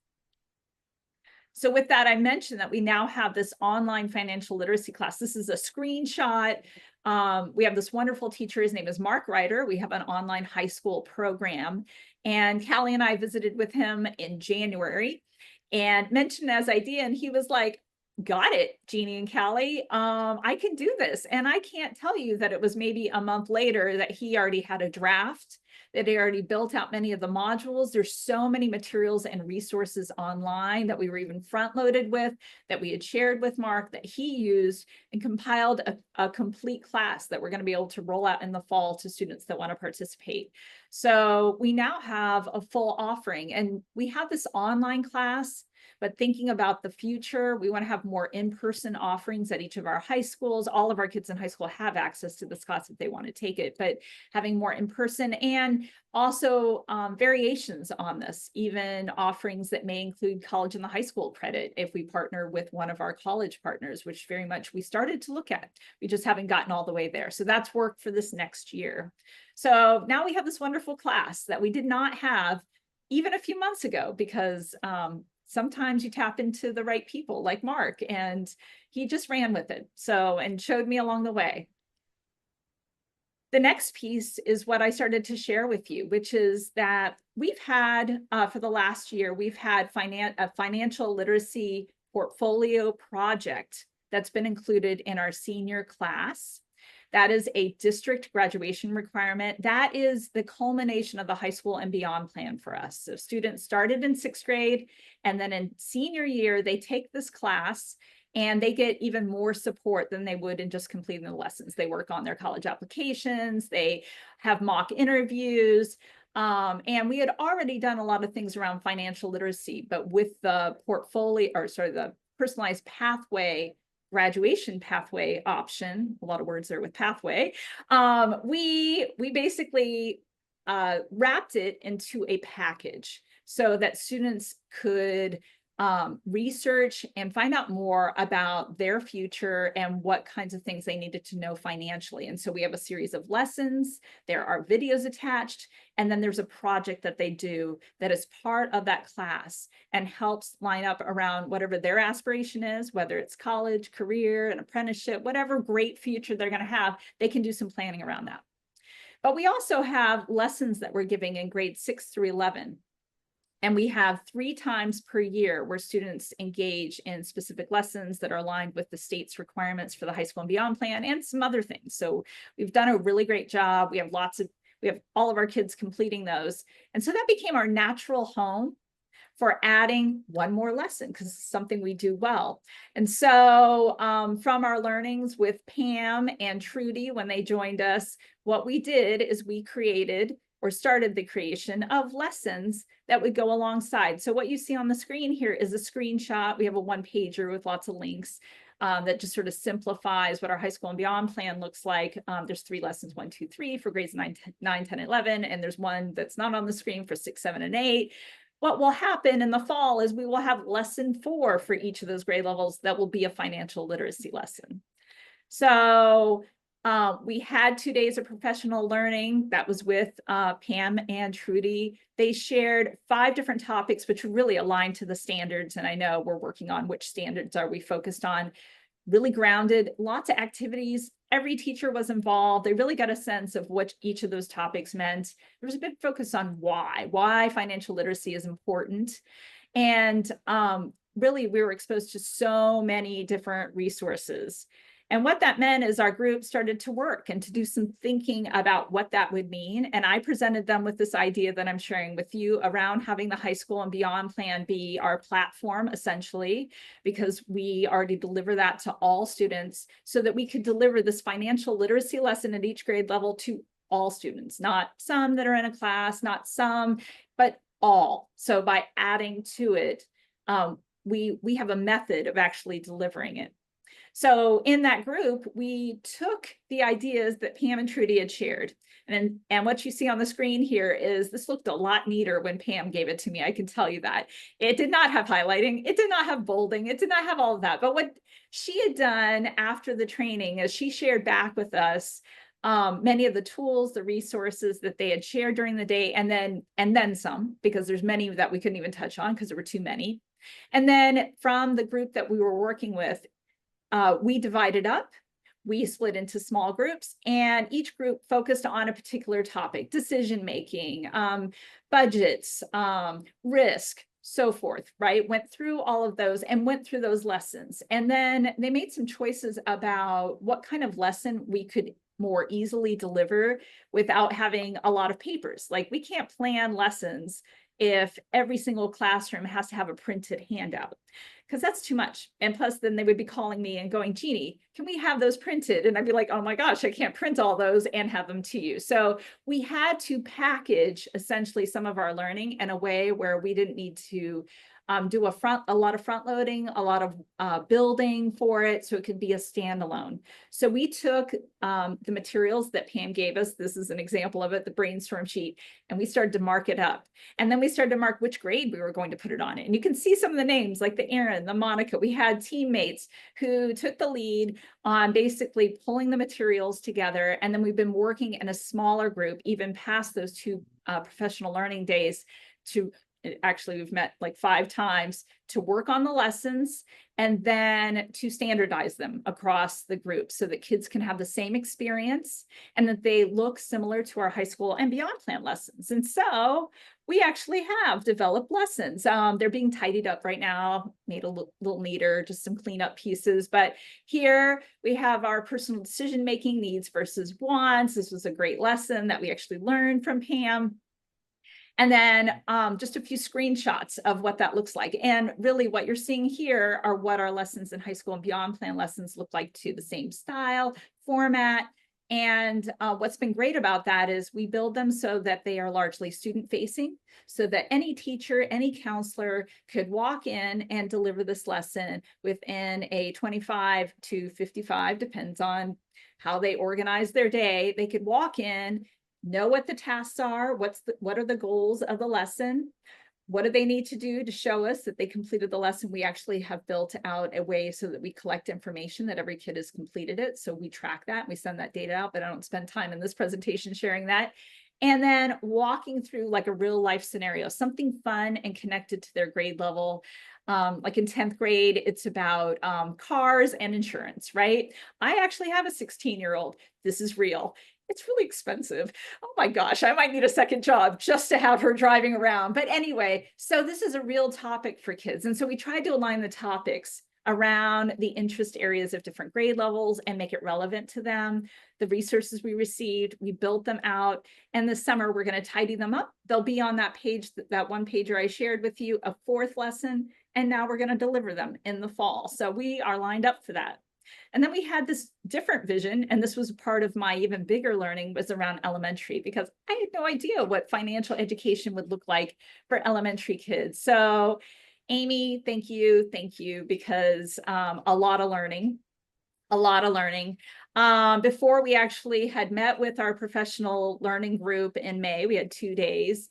So with that, I mentioned that we now have this online financial literacy class. This is a screenshot. We have this wonderful teacher. His name is Mark Ryder. We have an online high school program. And Callie and I visited with him in January and mentioned as idea. And he was like, got it, Jeannie and Callie. I can do this. And I can't tell you that it was maybe a month later that he already had a draft, that he already built out many of the modules. There's so many materials and resources online that we were even front loaded with, that we had shared with Mark, that he used and compiled a complete class that we're going to be able to roll out in the fall to students that want to participate. So we now have a full offering, and we have this online class But thinking about the future, we want to have more in-person offerings at each of our high schools. All of our kids in high school have access to this class if they want to take it, but having more in person, and also variations on this, even offerings that may include college and the high school credit if we partner with one of our college partners, which very much we started to look at. We just haven't gotten all the way there. So that's work for this next year. So now we have this wonderful class that we did not have even a few months ago, because sometimes you tap into the right people like Mark, and he just ran with it. So, and showed me along the way. The next piece is what I started to share with you, which is that we've had, for the last year, we've had a financial literacy portfolio project that's been included in our senior class. That is a district graduation requirement. That is the culmination of the high school and beyond plan for us. So students started in 6th grade, and then in senior year, they take this class and they get even more support than they would in just completing the lessons. They work on their college applications, they have mock interviews, and we had already done a lot of things around financial literacy, but with the portfolio, or sorry, the personalized pathway, graduation pathway option, a lot of words there with pathway, we basically wrapped it into a package so that students could research and find out more about their future and what kinds of things they needed to know financially. And so we have a series of lessons, there are videos attached, and then there's a project that they do that is part of that class and helps line up around whatever their aspiration is, whether it's college, career, an apprenticeship, whatever great future they're going to have, they can do some planning around that. But we also have lessons that we're giving in grades 6 through 11. And we have 3 times per year where students engage in specific lessons that are aligned with the state's requirements for the high school and beyond plan and some other things. So we've done a really great job. We have all of our kids completing those. And so that became our natural home for adding one more lesson, because it's something we do well. And so from our learnings with Pam and Trudy, when they joined us, what we did is we created or started the creation of lessons that would go alongside. So what you see on the screen here is a screenshot. We have a 1-pager with lots of links that just sort of simplifies what our high school and beyond plan looks like. There's 3 lessons, 1, 2, 3 for grades 9, 10, 11, and there's one that's not on the screen for 6, 7, and 8. What will happen in the fall is we will have lesson 4 for each of those grade levels that will be a financial literacy lesson. So we had 2 days of professional learning that was with Pam and Trudy. They shared 5 different topics, which really aligned to the standards. And I know we're working on which standards are we focused on. Really grounded, lots of activities. Every teacher was involved. They really got a sense of what each of those topics meant. There was a big focus on why financial literacy is important. And really, we were exposed to so many different resources. And what that meant is our group started to work and to do some thinking about what that would mean. And I presented them with this idea that I'm sharing with you around having the high school and beyond plan be our platform, essentially, because we already deliver that to all students, so that we could deliver this financial literacy lesson at each grade level to all students, not some that are in a class, not some, but all. So by adding to it, we have a method of actually delivering it. So in that group, we took the ideas that Pam and Trudy had shared. And what you see on the screen here is this looked a lot neater when Pam gave it to me. I can tell you that. It did not have highlighting. It did not have bolding. It did not have all of that. But what she had done after the training is she shared back with us many of the tools, the resources that they had shared during the day, and then some, because there's many that we couldn't even touch on because there were too many. And then from the group that we were working with, we divided up, we split into small groups, and each group focused on a particular topic: decision-making, budgets, risk, so forth, right? Went through all of those and went through those lessons. And then they made some choices about what kind of lesson we could more easily deliver without having a lot of papers. Like, we can't plan lessons if every single classroom has to have a printed handout, because that's too much. And plus, then they would be calling me and going, Jeannie, can we have those printed? And I'd be like, oh my gosh, I can't print all those and have them to you. So we had to package essentially some of our learning in a way where we didn't need to do a lot of front loading, a lot of building for it, so it could be a standalone. So we took the materials that Pam gave us. This is an example of it, the brainstorm sheet, and we started to mark it up. And then we started to mark which grade we were going to put it on. And you can see some of the names like the Aaron, the Monica. We had teammates who took the lead on basically pulling the materials together. And then we've been working in a smaller group, even past those two professional learning days, to actually we've met like 5 times to work on the lessons and then to standardize them across the group so that kids can have the same experience and that they look similar to our high school and beyond plan lessons. And so we actually have developed lessons. They're being tidied up right now, made a little neater, just some cleanup pieces. But here we have our personal decision-making needs versus wants. This was a great lesson that we actually learned from Pam. And then just a few screenshots of what that looks like. And really what you're seeing here are what our lessons in high school and beyond plan lessons look like, to the same style, format. And what's been great about that is we build them so that they are largely student facing, so that any teacher, any counselor could walk in and deliver this lesson within a 25 to 55, depends on how they organize their day. They could walk in, know what the tasks are, what are the goals of the lesson, what do they need to do to show us that they completed the lesson. We actually have built out a way so that we collect information that every kid has completed it. So we track that, we send that data out, but I don't spend time in this presentation sharing that. And then walking through like a real life scenario, something fun and connected to their grade level. Like in 10th grade, it's about cars and insurance, right? I actually have a 16-year-old. This is real. It's really expensive. Oh my gosh, I might need a second job just to have her driving around. But anyway, so this is a real topic for kids. And so we tried to align the topics around the interest areas of different grade levels and make it relevant to them. The resources we received, we built them out. And this summer, we're going to tidy them up. They'll be on that page, that one pager I shared with you, a 4th lesson. And now we're going to deliver them in the fall. So we are lined up for that. And then we had this different vision, and this was part of my even bigger learning, was around elementary, because I had no idea what financial education would look like for elementary kids. So Amy, thank you, because a lot of learning. Before we actually had met with our professional learning group in May, we had 2 days.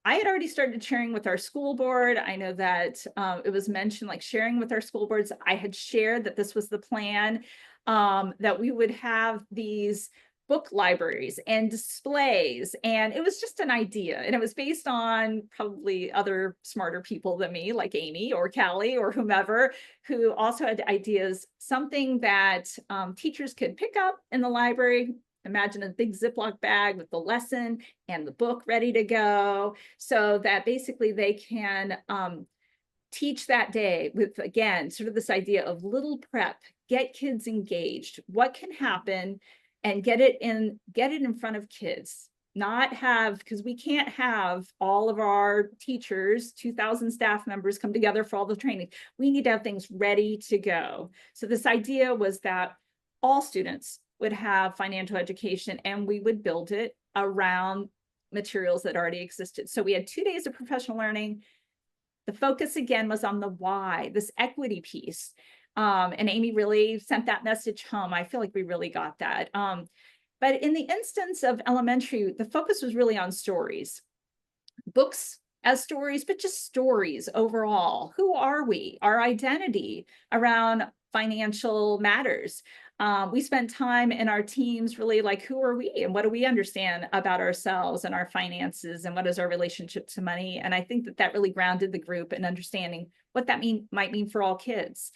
I had already started sharing with our school board. I know that it was mentioned, like sharing with our school boards. I had shared that this was the plan, that we would have these book libraries and displays. And it was just an idea. And it was based on probably other smarter people than me, like Amy or Callie or whomever, who also had ideas, something that teachers could pick up in the library. Imagine a big Ziploc bag with the lesson and the book ready to go, so that basically they can teach that day with, again, sort of this idea of little prep, get kids engaged, what can happen, and get it in front of kids. Not have, because we can't have all of our teachers, 2,000 staff members come together for all the training. We need to have things ready to go. So this idea was that all students would have financial education, and we would build it around materials that already existed. So we had 2 days of professional learning. The focus again was on the why, this equity piece. And Amy really sent that message home. I feel like we really got that. But in the instance of elementary, the focus was really on stories. Books as stories, but just stories overall. Who are we? Our identity around financial matters. We spent time in our teams really like, who are we and what do we understand about ourselves and our finances and what is our relationship to money? And I think that really grounded the group in understanding what that might mean for all kids.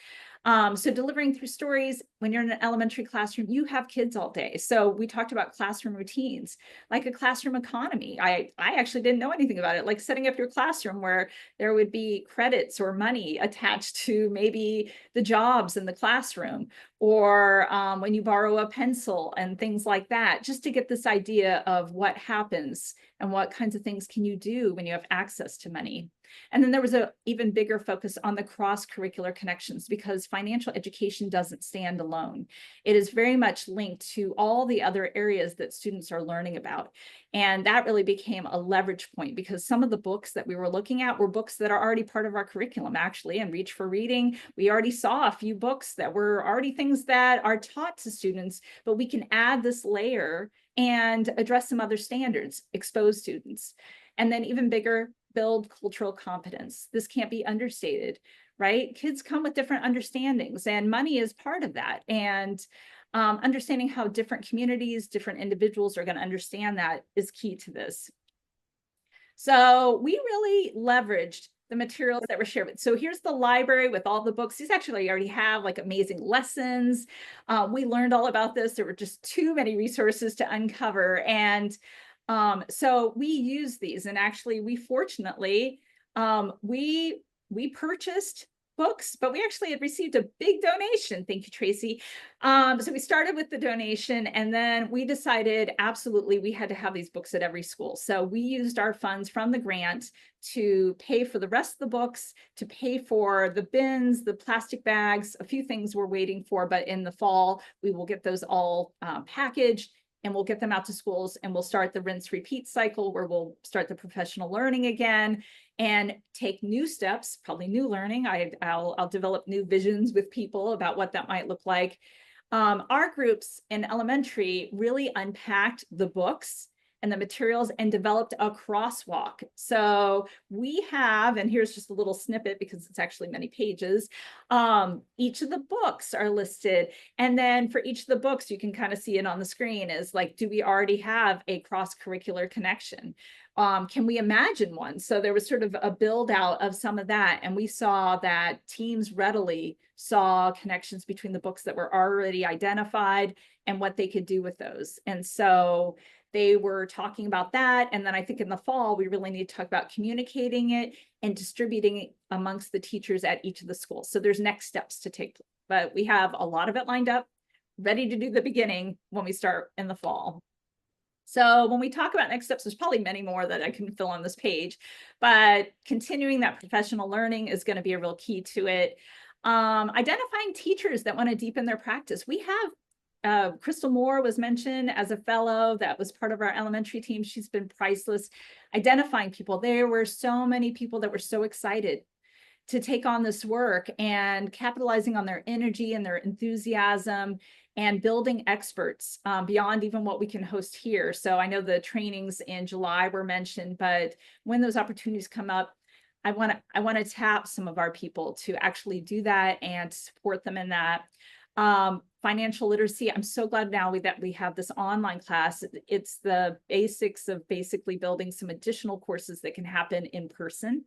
So delivering through stories, when you're in an elementary classroom, you have kids all day. So we talked about classroom routines, like a classroom economy. I actually didn't know anything about it, like setting up your classroom where there would be credits or money attached to maybe the jobs in the classroom, or when you borrow a pencil and things like that, just to get this idea of what happens and what kinds of things can you do when you have access to money. And then there was an even bigger focus on the cross-curricular connections, because financial education doesn't stand alone. It is very much linked to all the other areas that students are learning about. And that really became a leverage point, because some of the books that we were looking at were books that are already part of our curriculum, actually. And Reach for Reading, we already saw a few books that were already things that are taught to students, but we can add this layer and address some other standards, expose students. And then even bigger, build cultural competence. This can't be understated, right? Kids come with different understandings, and money is part of that. And understanding how different communities, different individuals are going to understand that is key to this. So we really leveraged the materials that were shared. So here's the library with all the books. These actually already have like amazing lessons. We learned all about this. There were just too many resources to uncover. And so we use these, and actually we fortunately, we purchased books, but we actually had received a big donation. Thank you, Tracy. So we started with the donation, and then we decided absolutely we had to have these books at every school. So we used our funds from the grant to pay for the rest of the books, to pay for the bins, the plastic bags, a few things we're waiting for, but in the fall, we will get those all packaged, and we'll get them out to schools, and we'll start the rinse repeat cycle where we'll start the professional learning again and take new steps, probably new learning. I'll develop new visions with people about what that might look like. Our groups in elementary really unpacked the books and the materials and developed a crosswalk. So we have, and here's just a little snippet because it's actually many pages. Each of the books are listed. And then for each of the books, you can kind of see it on the screen, is like, do we already have a cross-curricular connection? Can we imagine one? So there was sort of a build out of some of that. And we saw that teams readily saw connections between the books that were already identified and what they could do with those. And so they were talking about that. And then I think in the fall, we really need to talk about communicating it and distributing it amongst the teachers at each of the schools. So there's next steps to take, but we have a lot of it lined up, ready to do the beginning when we start in the fall. So when we talk about next steps, there's probably many more that I can fill on this page, but continuing that professional learning is going to be a real key to it. Identifying teachers that want to deepen their practice. We have Crystal Moore was mentioned as a fellow that was part of our elementary team. She's been priceless. Identifying people. There were so many people that were so excited to take on this work, and capitalizing on their energy and their enthusiasm and building experts beyond even what we can host here. So I know the trainings in July were mentioned, but when those opportunities come up, I want to tap some of our people to actually do that and support them in that. Financial literacy. I'm so glad now that we have this online class. It's the basics of basically building some additional courses that can happen in person.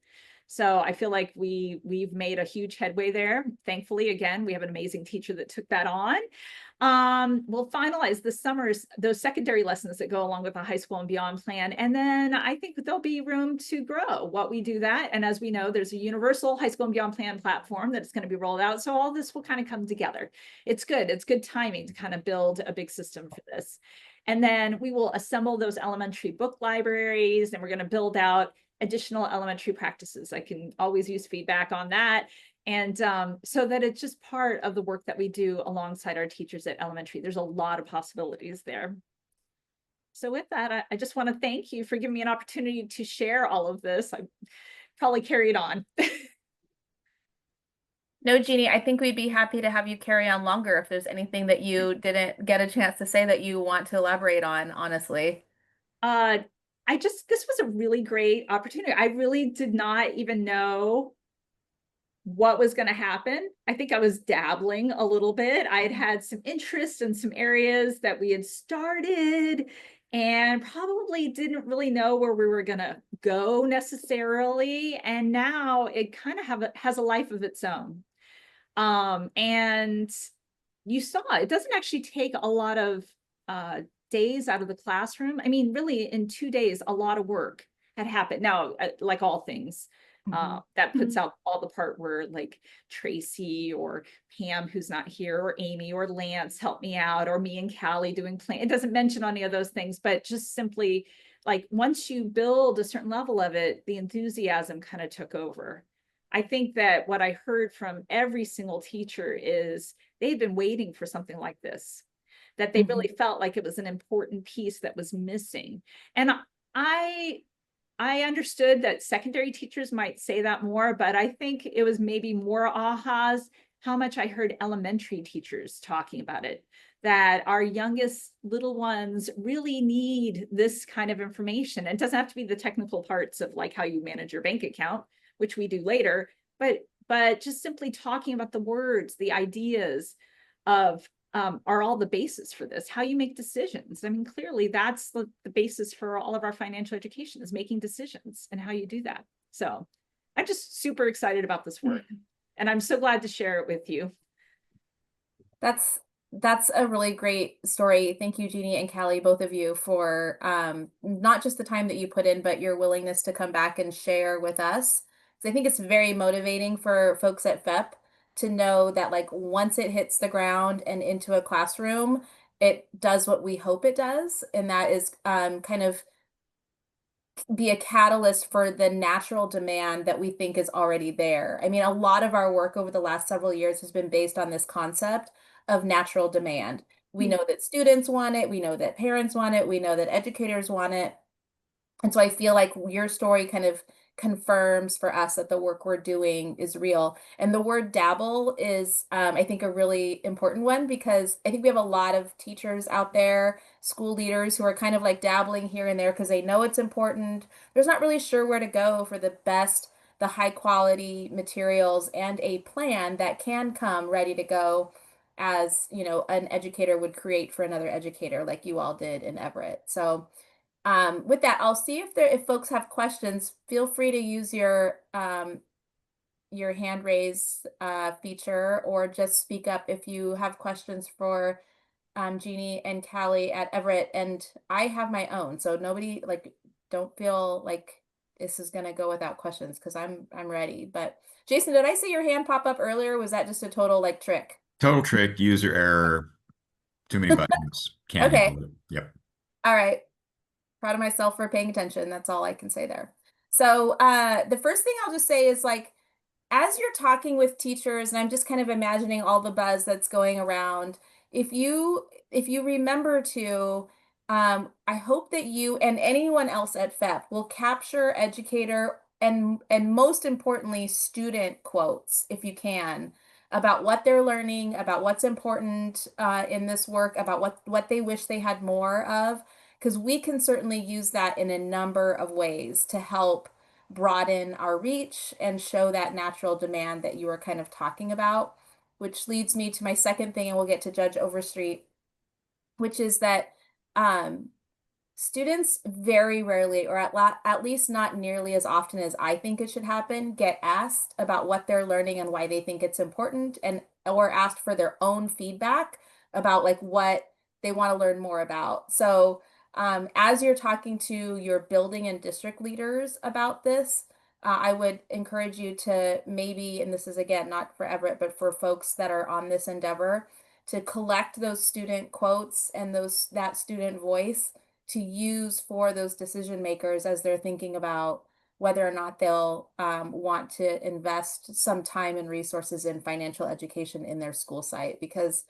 So I feel like we've made a huge headway there. Thankfully, again, we have an amazing teacher that took that on. We'll finalize this summer's those secondary lessons that go along with the high school and beyond plan. And then I think there'll be room to grow what we do that. And as we know, there's a universal high school and beyond plan platform that's going to be rolled out. So all this will kind of come together. It's good. It's good timing to kind of build a big system for this. And then we will assemble those elementary book libraries, and we're going to build out additional elementary practices. I can always use feedback on that. And so that it's just part of the work that we do alongside our teachers at elementary. There's a lot of possibilities there. So with that, I just want to thank you for giving me an opportunity to share all of this. I probably carried on.
No, Jeannie, I think we'd be happy to have you carry on longer if there's anything that you didn't get a chance to say that you want to elaborate on, honestly.
This was a really great opportunity. I really did not even know what was going to happen. I think I was dabbling a little bit. I had some interest in some areas that we had started and probably didn't really know where we were going to go necessarily. And now it kind of has a life of its own. And you saw it doesn't actually take a lot of days out of the classroom. I mean, really in 2 days, a lot of work had happened. Now, like all things, that puts out all the part where like Tracy or Pam, who's not here, or Amy or Lance help me out, or me and Callie doing plan. It doesn't mention any of those things, but just simply like once you build a certain level of it, the enthusiasm kind of took over. I think that what I heard from every single teacher is they've been waiting for something like this, that they really felt like it was an important piece that was missing. And I I understood that secondary teachers might say that more, but I think it was maybe more ahas how much I heard elementary teachers talking about it, that our youngest little ones really need this kind of information. It doesn't have to be the technical parts of like how you manage your bank account, which we do later, but just simply talking about the words, the ideas of are all the basis for this, how you make decisions. I mean, clearly that's the basis for all of our financial education is making decisions and how you do that. So I'm just super excited about this work and I'm so glad to share it with you.
That's a really great story. Thank you, Jeannie and Callie, both of you, for not just the time that you put in, but your willingness to come back and share with us. So I think it's very motivating for folks at FEPP to know that like once it hits the ground and into a classroom, it does what we hope it does, and that is kind of be a catalyst for the natural demand that we think is already there. I mean, a lot of our work over the last several years has been based on this concept of natural demand. We know that students want it, we know that parents want it, we know that educators want it. And so I feel like your story kind of confirms for us that the work we're doing is real. And the word dabble is, I think, a really important one because I think we have a lot of teachers out there, school leaders who are kind of like dabbling here and there because they know it's important. They're not really sure where to go for the best, the high quality materials and a plan that can come ready to go as, you know, an educator would create for another educator like you all did in Everett. So with that, I'll see if folks have questions. Feel free to use your hand raise feature or just speak up if you have questions for Jeannie and Callie at Everett. And I have my own, so nobody like don't feel like this is gonna go without questions because I'm ready. But Jason, did I see your hand pop up earlier? Or was that just a total like trick?
Total trick, user error, too many buttons, can't
Okay.
handle it. Yep.
All right. Proud of myself for paying attention. That's all I can say there. So the first thing I'll just say is like, as you're talking with teachers, and I'm just kind of imagining all the buzz that's going around, if you remember to, I hope that you and anyone else at FEP will capture educator and most importantly, student quotes, if you can, about what they're learning, about what's important in this work, about what they wish they had more of, because we can certainly use that in a number of ways to help broaden our reach and show that natural demand that you were kind of talking about, which leads me to my second thing, and we'll get to Judge Overstreet, which is that students very rarely, or at least not nearly as often as I think it should happen, get asked about what they're learning and why they think it's important, and or asked for their own feedback about like what they want to learn more about. So as you're talking to your building and district leaders about this, I would encourage you to maybe, and this is again not for Everett, but for folks that are on this endeavor, to collect those student quotes and that student voice to use for those decision makers as they're thinking about whether or not they'll want to invest some time and resources in financial education in their school site. Because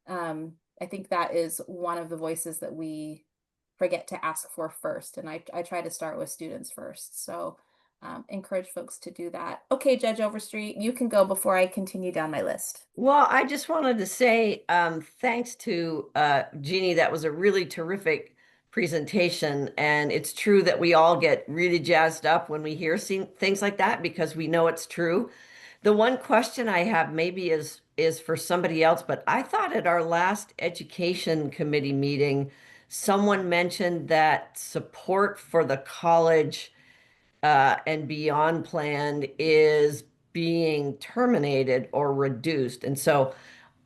I think that is one of the voices that we forget to ask for first. And I try to start with students first. So encourage folks to do that. Okay, Judge Overstreet, you can go before I continue down my list.
Well, I just wanted to say thanks to Jeannie. That was a really terrific presentation. And it's true that we all get really jazzed up when we hear things like that because we know it's true. The one question I have maybe is for somebody else, but I thought at our last education committee meeting, someone mentioned that support for the college and beyond plan is being terminated or reduced. And so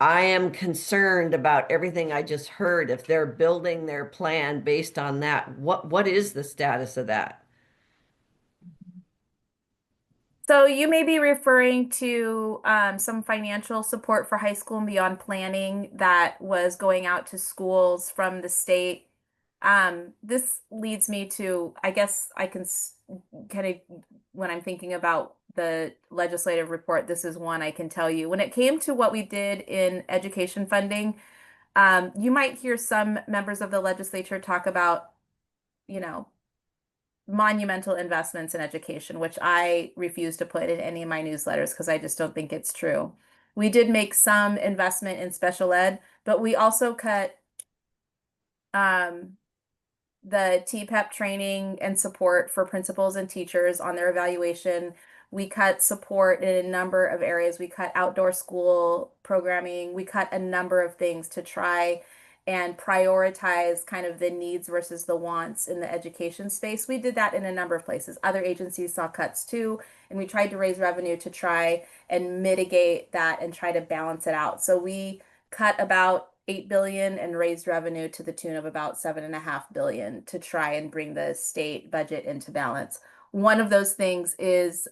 I am concerned about everything I just heard. If they're building their plan based on that, what is the status of that?
So you may be referring to some financial support for high school and beyond planning that was going out to schools from the state. This leads me to, I guess I can kind of, when I'm thinking about the legislative report, this is one I can tell you. When it came to what we did in education funding, you might hear some members of the legislature talk about, you know, monumental investments in education, which I refuse to put in any of my newsletters because I just don't think it's true. We did make some investment in special ed, but we also cut um, the TPEP training and support for principals and teachers on their evaluation. We cut support in a number of areas. We cut outdoor school programming. We cut a number of things to try and prioritize kind of the needs versus the wants in the education space. We did that in a number of places. Other agencies saw cuts too, and we tried to raise revenue to try and mitigate that and try to balance it out. So we cut about 8 billion and raised revenue to the tune of about 7.5 billion to try and bring the state budget into balance. One of those things is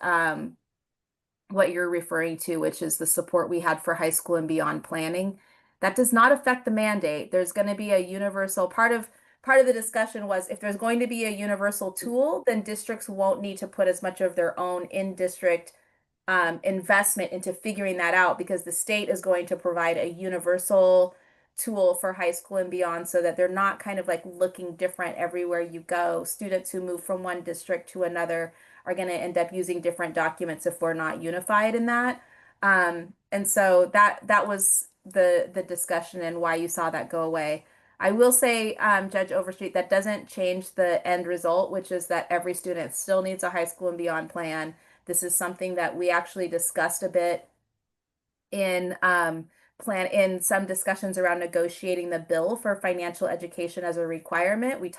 what you're referring to, which is the support we had for high school and beyond planning. That does not affect the mandate. There's going to be a universal part of the discussion was if there's going to be a universal tool, then districts won't need to put as much of their own in-district investment into figuring that out because the state is going to provide a universal tool for high school and beyond so that they're not kind of like looking different everywhere you go. Students who move from one district to another are going to end up using different documents if we're not unified in that. And so that was the discussion and why you saw that go away. I will say, Judge Overstreet, that doesn't change the end result, which is that every student still needs a high school and beyond plan. This is something that we actually discussed a bit in in some discussions around negotiating the bill for financial education as a requirement. We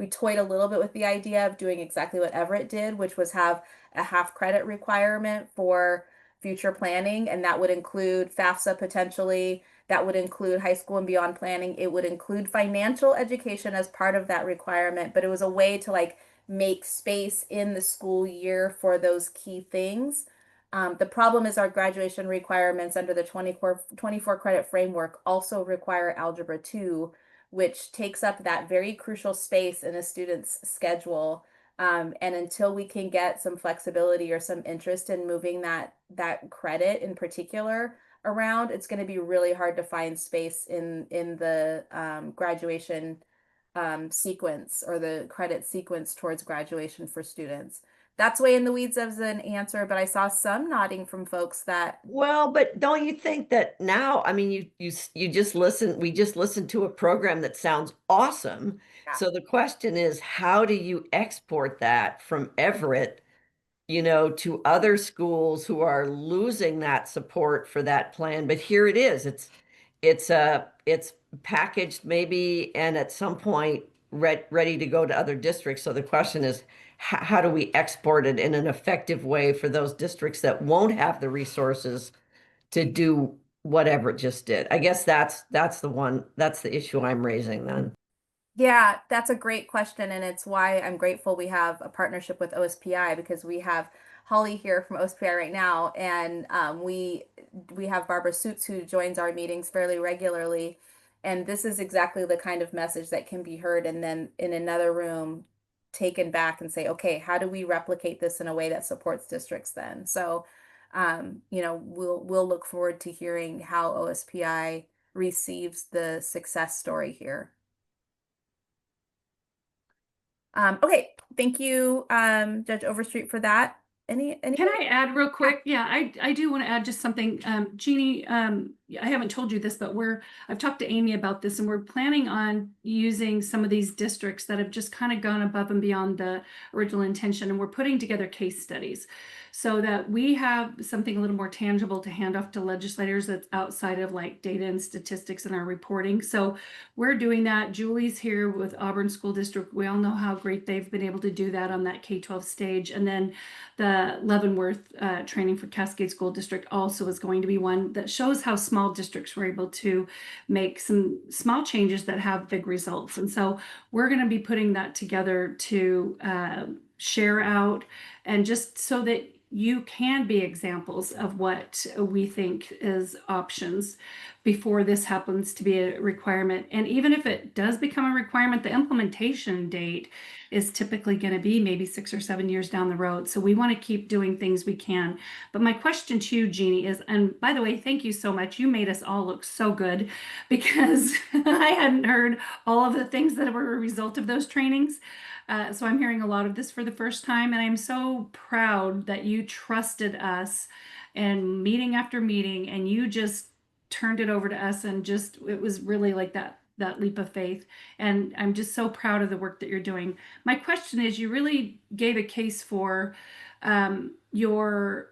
toyed a little bit with the idea of doing exactly what Everett did, which was have a half credit requirement for future planning, and that would include FAFSA potentially. That would include high school and beyond planning. It would include financial education as part of that requirement, but it was a way to like make space in the school year for those key things. The problem is our graduation requirements under the 24 credit framework also require Algebra 2, which takes up that very crucial space in a student's schedule. And until we can get some flexibility or some interest in moving that credit in particular around, it's going to be really hard to find space in the graduation sequence or the credit sequence towards graduation for students. That's way in the weeds as an answer, but I saw some nodding from folks that
Well, but don't you think that now, I mean, you just listen, we just listened to a program that sounds awesome.
yeah.
So the question is, how do you export that from Everett, to other schools who are losing that support for that plan? But here it is. It's packaged maybe and at some point ready to go to other districts. So the question is, how do we export it in an effective way for those districts that won't have the resources to do whatever it just did? I guess that's the issue I'm raising then.
Yeah, that's a great question, and it's why I'm grateful we have a partnership with OSPI because we have Holly here from OSPI right now, and we have Barbara Suits who joins our meetings fairly regularly, and this is exactly the kind of message that can be heard and then in another room taken back and say, okay, how do we replicate this in a way that supports districts then? So, we'll look forward to hearing how OSPI receives the success story here. Okay, thank you, Judge Overstreet, for that. Any
Can I add real quick? Yeah, I do want to add just something. Jeannie, I haven't told you this, but I've talked to Amy about this, and we're planning on using some of these districts that have just kind of gone above and beyond the original intention, and we're putting together case studies so that we have something a little more tangible to hand off to legislators that's outside of like data and statistics in our reporting. So we're doing that. Julie's here with Auburn School District. We all know how great they've been able to do that on that K-12 stage. And then the Leavenworth training for Cascade School District also is going to be one that shows how small districts were able to make some small changes that have big results. And so we're going to be putting that together to share out, and just so that you can be examples of what we think is options before this happens to be a requirement. And even if it does become a requirement, the implementation date is typically going to be maybe 6 or 7 years down the road. So we want to keep doing things we can. But my question to you, Jeannie, is, and by the way, thank you so much. You made us all look so good because I hadn't heard all of the things that were a result of those trainings. So I'm hearing a lot of this for the first time, and I'm so proud that you trusted us and meeting after meeting, and you just turned it over to us, and just it was really like that leap of faith. And I'm just so proud of the work that you're doing. My question is, you really gave a case for your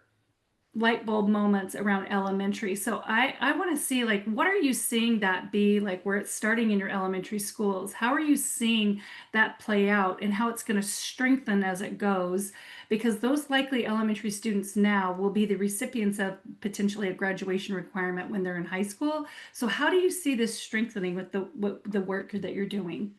light bulb moments around elementary. So I want to see, like, what are you seeing that be like where it's starting in your elementary schools? How are you seeing that play out and how it's going to strengthen as it goes? Because those likely elementary students now will be the recipients of potentially a graduation requirement when they're in high school. So how do you see this strengthening with the work that you're doing?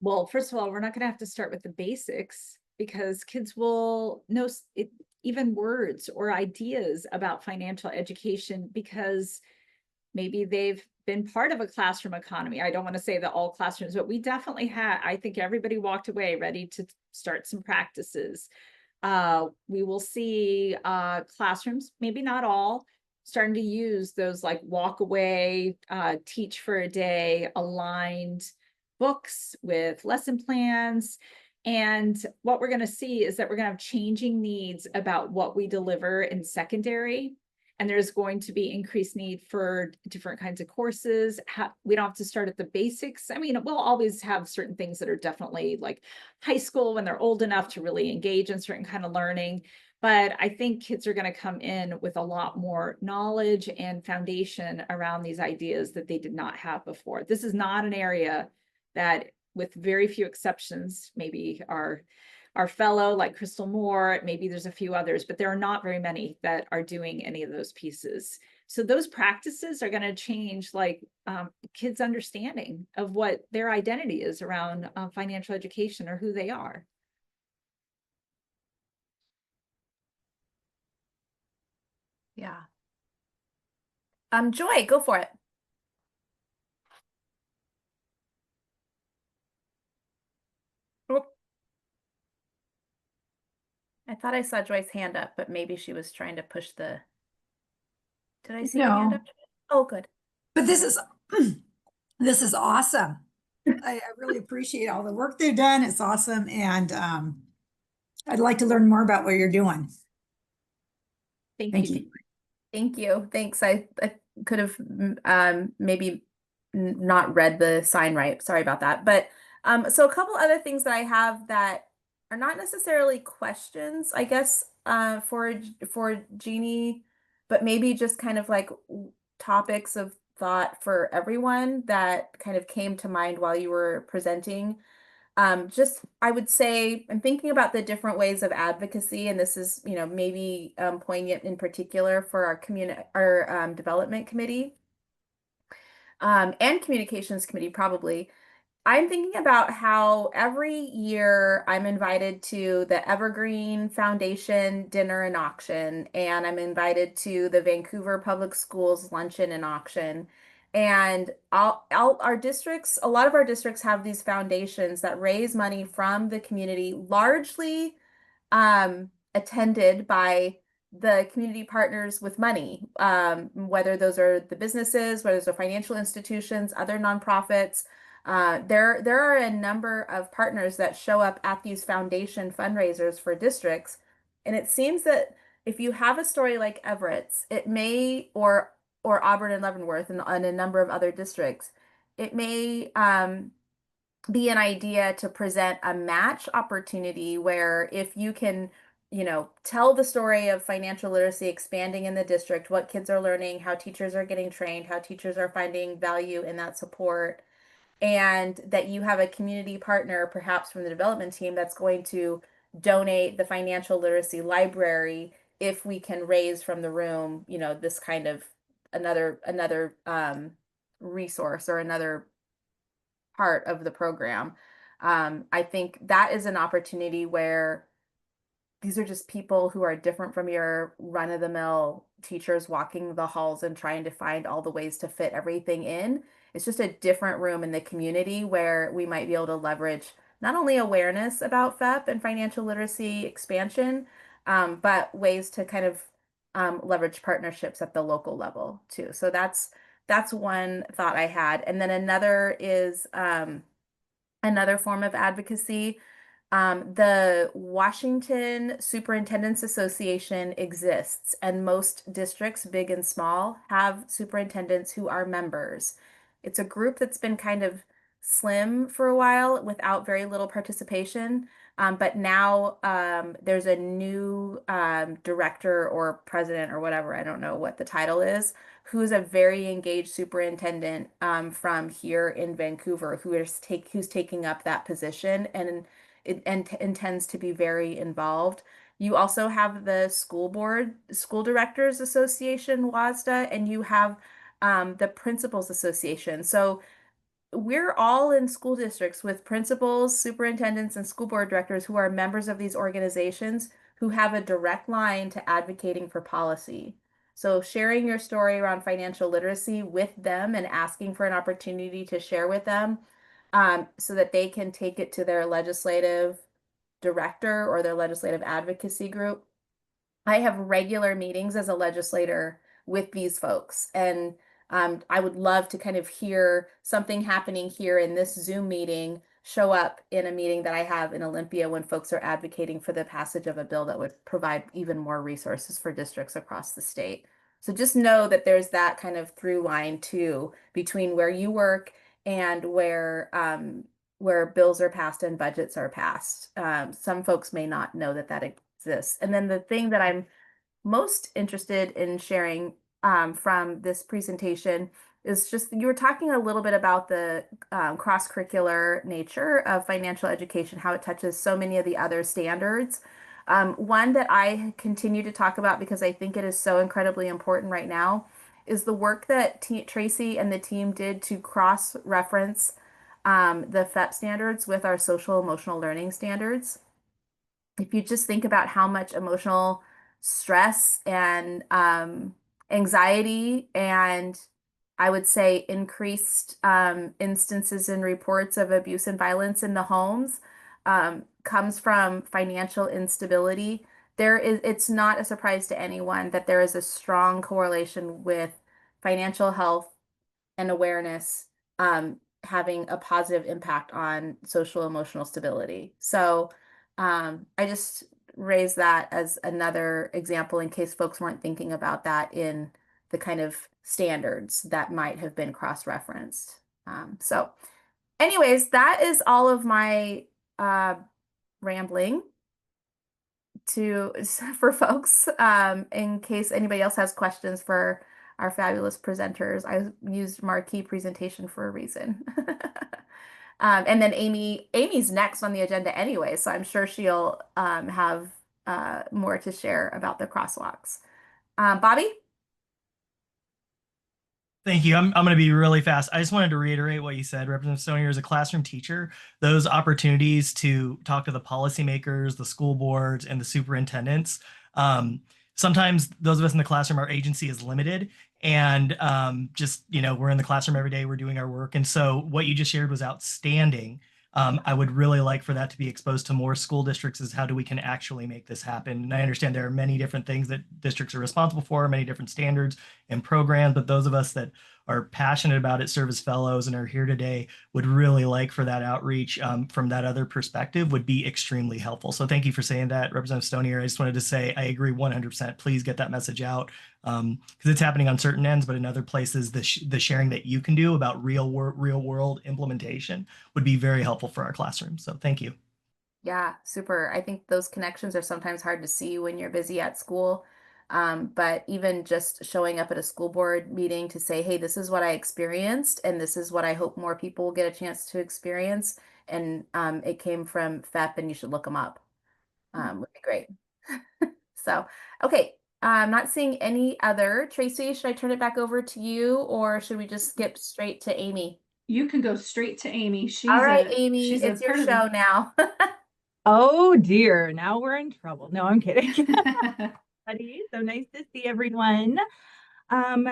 Well, first of all, we're not going to have to start with the basics because kids will know it, even words or ideas about financial education because maybe they've been part of a classroom economy. I don't want to say that all classrooms, but we definitely had, I think everybody walked away ready to start some practices. We will see classrooms, maybe not all, starting to use those like walk away, teach for a day, aligned books with lesson plans. And what we're going to see is that we're going to have changing needs about what we deliver in secondary. And there's going to be increased need for different kinds of courses. We don't have to start at the basics. I mean, we'll always have certain things that are definitely like high school when they're old enough to really engage in certain kind of learning. But I think kids are going to come in with a lot more knowledge and foundation around these ideas that they did not have before. This is not an area that, with very few exceptions, maybe our fellow like Crystal Moore, maybe there's a few others, but there are not very many that are doing any of those pieces. So those practices are going to change like kids' understanding of what their identity is around financial education or who they are.
Yeah. Joy, go for it. Oh, I thought I saw Joy's hand up, but maybe she was trying to push the. Did I see your hand
No,
up? Oh, good.
but this is this is awesome. I really appreciate all the work they've done. It's awesome, and I'd like to learn more about what you're doing.
Thank you.
Thank you. Thanks. I could have maybe not read the sign right. Sorry about that. But so a couple other things that I have that are not necessarily questions, I guess, for Jeannie, but maybe just kind of like topics of thought for everyone that kind of came to mind while you were presenting. Just, I would say, I'm thinking about the different ways of advocacy, and this is, maybe poignant in particular for our development committee, and communications committee, probably. I'm thinking about how every year I'm invited to the Evergreen Foundation dinner and auction, and I'm invited to the Vancouver Public Schools luncheon and auction. And all our districts, a lot of our districts have these foundations that raise money from the community, largely attended by the community partners with money, whether those are the businesses, whether those are financial institutions, other nonprofits. There are a number of partners that show up at these foundation fundraisers for districts. And it seems that if you have a story like Everett's, it may, or Auburn and Leavenworth and a number of other districts, it may be an idea to present a match opportunity where if you can, tell the story of financial literacy expanding in the district, what kids are learning, how teachers are getting trained, how teachers are finding value in that support, and that you have a community partner, perhaps from the development team, that's going to donate the financial literacy library if we can raise from the room, this kind of another resource or another part of the program. I think that is an opportunity where these are just people who are different from your run-of-the-mill teachers walking the halls and trying to find all the ways to fit everything in. It's just a different room in the community where we might be able to leverage not only awareness about FEPP and financial literacy expansion, but ways to kind of leverage partnerships at the local level too. So that's one thought I had. And then another is another form of advocacy. The Washington Superintendents Association exists, and most districts, big and small, have superintendents who are members. It's a group that's been kind of slim for a while without very little participation. But now there's a new director or president or whatever, I don't know what the title is, who's a very engaged superintendent from here in Vancouver who's taking up that position and intends to be very involved. You also have the School Directors Association, WASDA, and you have the Principals Association. So we're all in school districts with principals, superintendents, and school board directors who are members of these organizations who have a direct line to advocating for policy. So sharing your story around financial literacy with them and asking for an opportunity to share with them so that they can take it to their legislative director or their legislative advocacy group. I have regular meetings as a legislator with these folks, and I would love to kind of hear something happening here in this Zoom meeting show up in a meeting that I have in Olympia when folks are advocating for the passage of a bill that would provide even more resources for districts across the state. So just know that there's that kind of through line too between where you work and where bills are passed and budgets are passed. Some folks may not know that that exists. And then the thing that I'm most interested in sharing from this presentation is just you were talking a little bit about the cross-curricular nature of financial education, how it touches so many of the other standards. One that I continue to talk about because I think it is so incredibly important right now is the work that Tracy and the team did to cross-reference the FEPP standards with our social emotional learning standards. If you just think about how much emotional stress and anxiety and I would say increased instances and reports of abuse and violence in the homes comes from financial instability. It's not a surprise to anyone that there is a strong correlation with financial health and awareness having a positive impact on social emotional stability. So I just raise that as another example in case folks weren't thinking about that in the kind of standards that might have been cross-referenced. So anyways, that is all of my rambling for folks in case anybody else has questions for our fabulous presenters. I used marquee presentation for a reason. And then Amy's next on the agenda anyway, so I'm sure she'll have more to share about the crosswalks. Bobby?
Thank you. I'm going to be really fast. I just wanted to reiterate what you said, Representative Stonier. As a classroom teacher, those opportunities to talk to the policymakers, the school boards, and the superintendents. Sometimes those of us in the classroom, our agency is limited, and just, we're in the classroom every day, we're doing our work. And so what you just shared was outstanding. I would really like for that to be exposed to more school districts as how do we can actually make this happen. And I understand there are many different things that districts are responsible for, many different standards and programs, but those of us that are passionate about it, serve as fellows, and are here today would really like for that outreach from that other perspective would be extremely helpful. So thank you for saying that, Representative Stonier. I just wanted to say I agree 100%. Please get that message out because it's happening on certain ends, but in other places, the sharing that you can do about real world implementation would be very helpful for our classroom. So thank you.
Yeah, super. I think those connections are sometimes hard to see when you're busy at school. But even just showing up at a school board meeting to say, hey, this is what I experienced, and this is what I hope more people will get a chance to experience. And it came from FEPP, and you should look them up. Would be great. So, okay. I'm not seeing any other. Tracy, should I turn it back over to you, or should we just skip straight to Amy?
You can go straight to Amy.
All right, Amy,
she's a
it's your
part of the
show now.
Oh dear, now we're in trouble. No, I'm kidding. Buddy, so nice to see everyone. Um,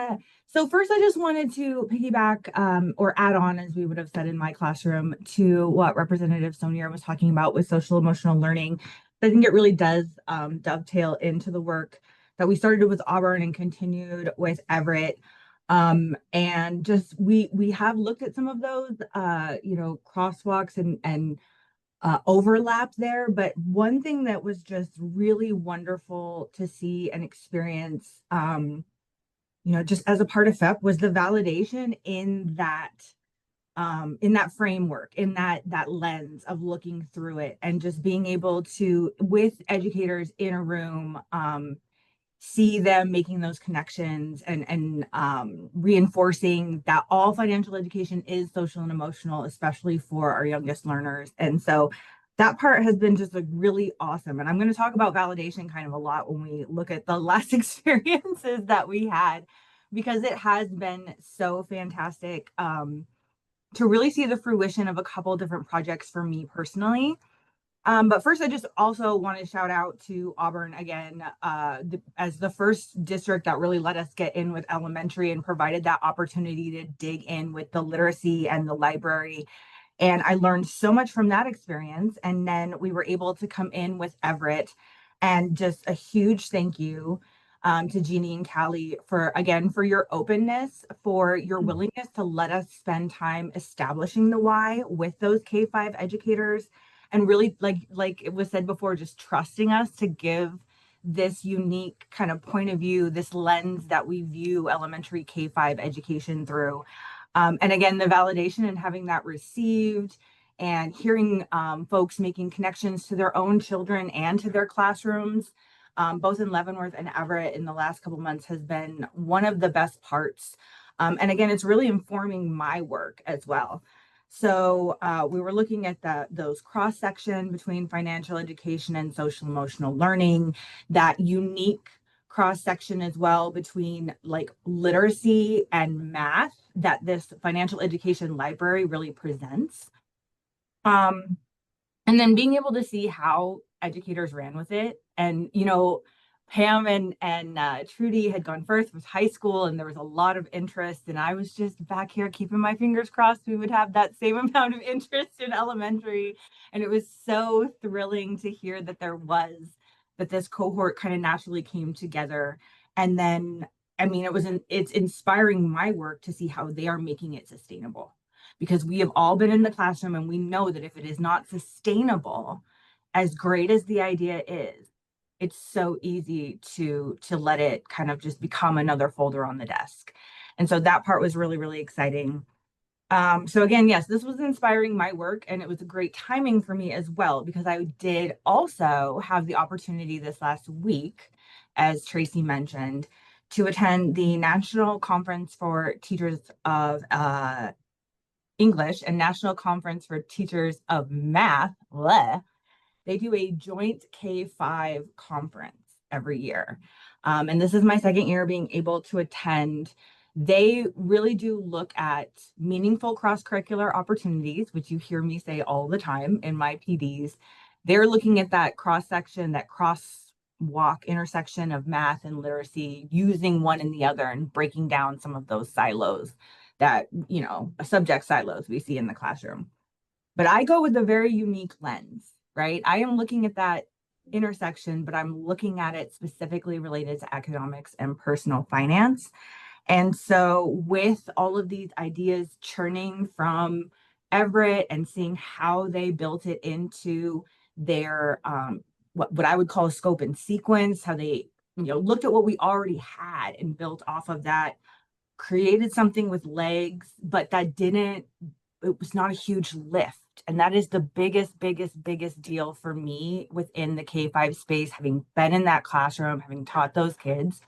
so first I just wanted to piggyback or add on, as we would have said in my classroom, to what Representative Sonia was talking about with social emotional learning. I think it really does dovetail into the work that we started with Auburn and continued with Everett. And just we have looked at some of those crosswalks and overlap there. But one thing that was just really wonderful to see and experience, just as a part of FEPP, was the validation in that framework, in that lens of looking through it and just being able to, with educators in a room, see them making those connections and reinforcing that all financial education is social and emotional, especially for our youngest learners. And so that part has been just like really awesome. And I'm going to talk about validation kind of a lot when we look at the last experiences that we had, because it has been so fantastic to really see the fruition of a couple different projects for me personally. But first, I just also want to shout out to Auburn again, as the first district that really let us get in with elementary and provided that opportunity to dig in with the literacy and the library. And I learned so much from that experience. And then we were able to come in with Everett. And just a huge thank you to Jeannie and Callie for your openness, for your willingness to let us spend time establishing the why with those K-5 educators, and really, like it was said before, just trusting us to give this unique kind of point of view, this lens that we view elementary K-5 education through. And again, the validation and having that received and hearing folks making connections to their own children and to their classrooms, both in Leavenworth and Everett in the last couple months, has been one of the best parts. And again, it's really informing my work as well. So we were looking at those cross section between financial education and social emotional learning, that unique cross section as well between like literacy and math that this financial education library really presents. And then being able to see how educators ran with it. And, Pam and Trudy had gone first with high school, and there was a lot of interest. And I was just back here keeping my fingers crossed we would have that same amount of interest in elementary. And it was so thrilling to hear that this cohort kind of naturally came together. And then, I mean, it's inspiring my work to see how they are making it sustainable, because we have all been in the classroom and we know that if it is not sustainable, as great as the idea is, it's so easy to let it kind of just become another folder on the desk. And so that part was really, really exciting. So again, yes, this was inspiring my work, and it was a great timing for me as well, because I did also have the opportunity this last week, as Tracy mentioned, to attend the National Conference for Teachers of English and National Conference for Teachers of Math. Bleh. They do a joint K-5 conference every year. And this is my second year being able to attend. They really do look at meaningful cross-curricular opportunities, which you hear me say all the time in my PDs. They're looking at that cross-section, that crosswalk intersection of math and literacy, using one and the other and breaking down some of those silos that, subject silos we see in the classroom. But I go with a very unique lens, right? I am looking at that intersection, but I'm looking at it specifically related to economics and personal finance. And so with all of these ideas churning from Everett and seeing how they built it into their what I would call a scope and sequence, how they looked at what we already had and built off of that, created something with legs, but it was not a huge lift. And that is the biggest deal for me within the K-5 space, having been in that classroom, having taught those kids,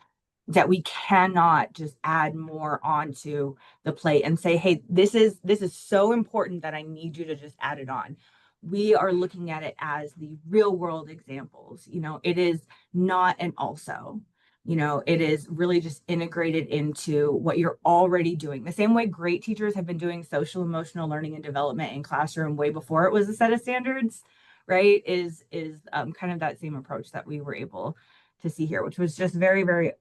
that we cannot just add more onto the plate and say, hey, this is so important that I need you to just add it on. We are looking at it as the real world examples. It is not an also. It is really just integrated into what you're already doing. The same way great teachers have been doing social emotional learning and development in classroom way before it was a set of standards, right, is kind of that same approach that we were able to see here, which was just very, very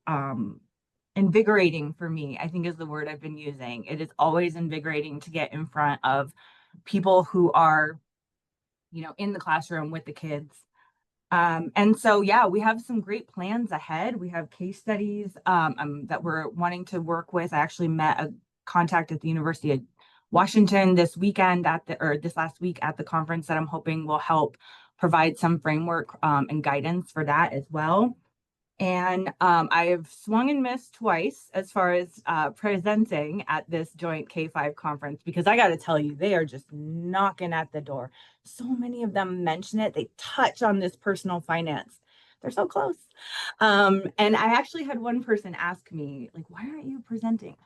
invigorating for me, I think is the word I've been using. It is always invigorating to get in front of people who are, you know, in the classroom with the kids. And so, yeah, we have some great plans ahead. We have case studies that we're wanting to work with. I actually met a contact at the University of Washington this weekend this last week at the conference that I'm hoping will help provide some framework and guidance for that as well. And I have swung and missed twice as far as presenting at this joint K-5 conference, because I got to tell you, they are just knocking at the door. So many of them mention it. They touch on this personal finance. They're so close. And I actually had one person ask me, like, why aren't you presenting?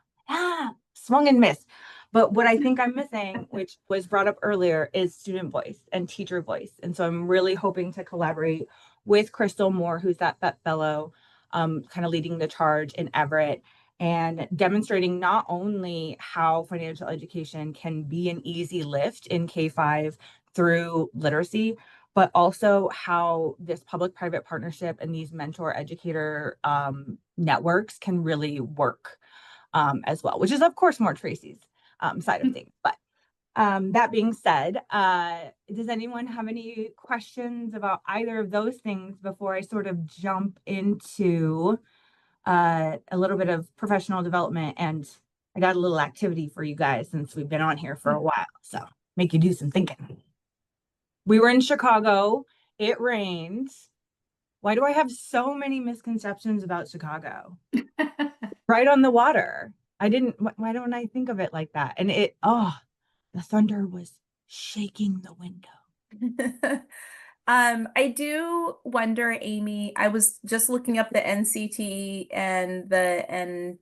Swung and missed. But what I think I'm missing, which was brought up earlier, is student voice and teacher voice. And so I'm really hoping to collaborate with Crystal Moore, who's that FEPPP fellow, kind of leading the charge in Everett, and demonstrating not only how financial education can be an easy lift in K-5 through literacy, but also how this public-private partnership and these mentor educator networks can really work as well, which is, of course, more Tracy's side of things. But that being said, does anyone have any questions about either of those things before I sort of jump into a little bit of professional development? And I got a little activity for you guys since we've been on here for a while, so make you do some thinking. We were in Chicago. It rained. Why do I have so many misconceptions about Chicago? Right on the water. Why don't I think of it like that? And the thunder was shaking the window.
I do wonder, Amy, I was just looking up the NCTE and the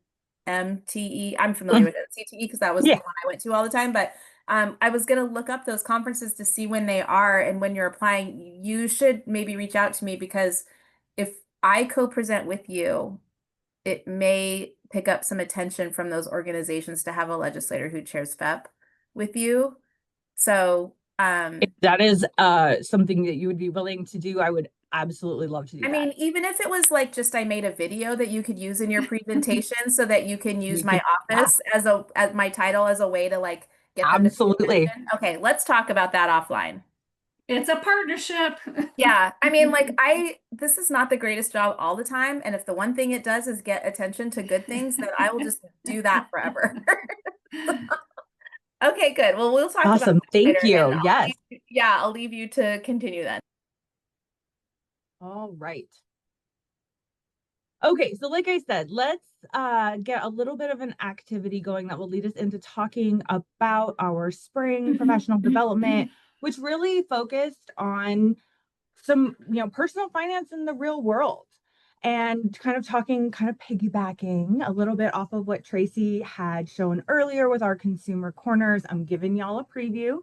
NMTE. I'm familiar with NCTE because that was the one I went to all the time, but I was going to look up those conferences to see when they are, and when you're applying, you should maybe reach out to me, because if I co-present with you, it may pick up some attention from those organizations to have a legislator who chairs FEPP with you. So
if that is something that you would be willing to do, I would absolutely love to do that.
I mean, even if it was like just I made a video that you could use in your presentation so that you can use my office as my title as a way to like get them to pay attention. Okay, let's talk about that offline.
It's a partnership.
Yeah, I mean, like this is not the greatest job all the time, and if the one thing it does is get attention to good things, then I will just do that forever. Okay, good. Well, we'll talk about that
Thank
later,
you. Yes.
I'll leave you to continue then.
All right. Okay, so like I said, let's get a little bit of an activity going that will lead us into talking about our spring professional development, which really focused on some, personal finance in the real world, and kind of piggybacking a little bit off of what Tracy had shown earlier with our consumer corners. I'm giving y'all a preview.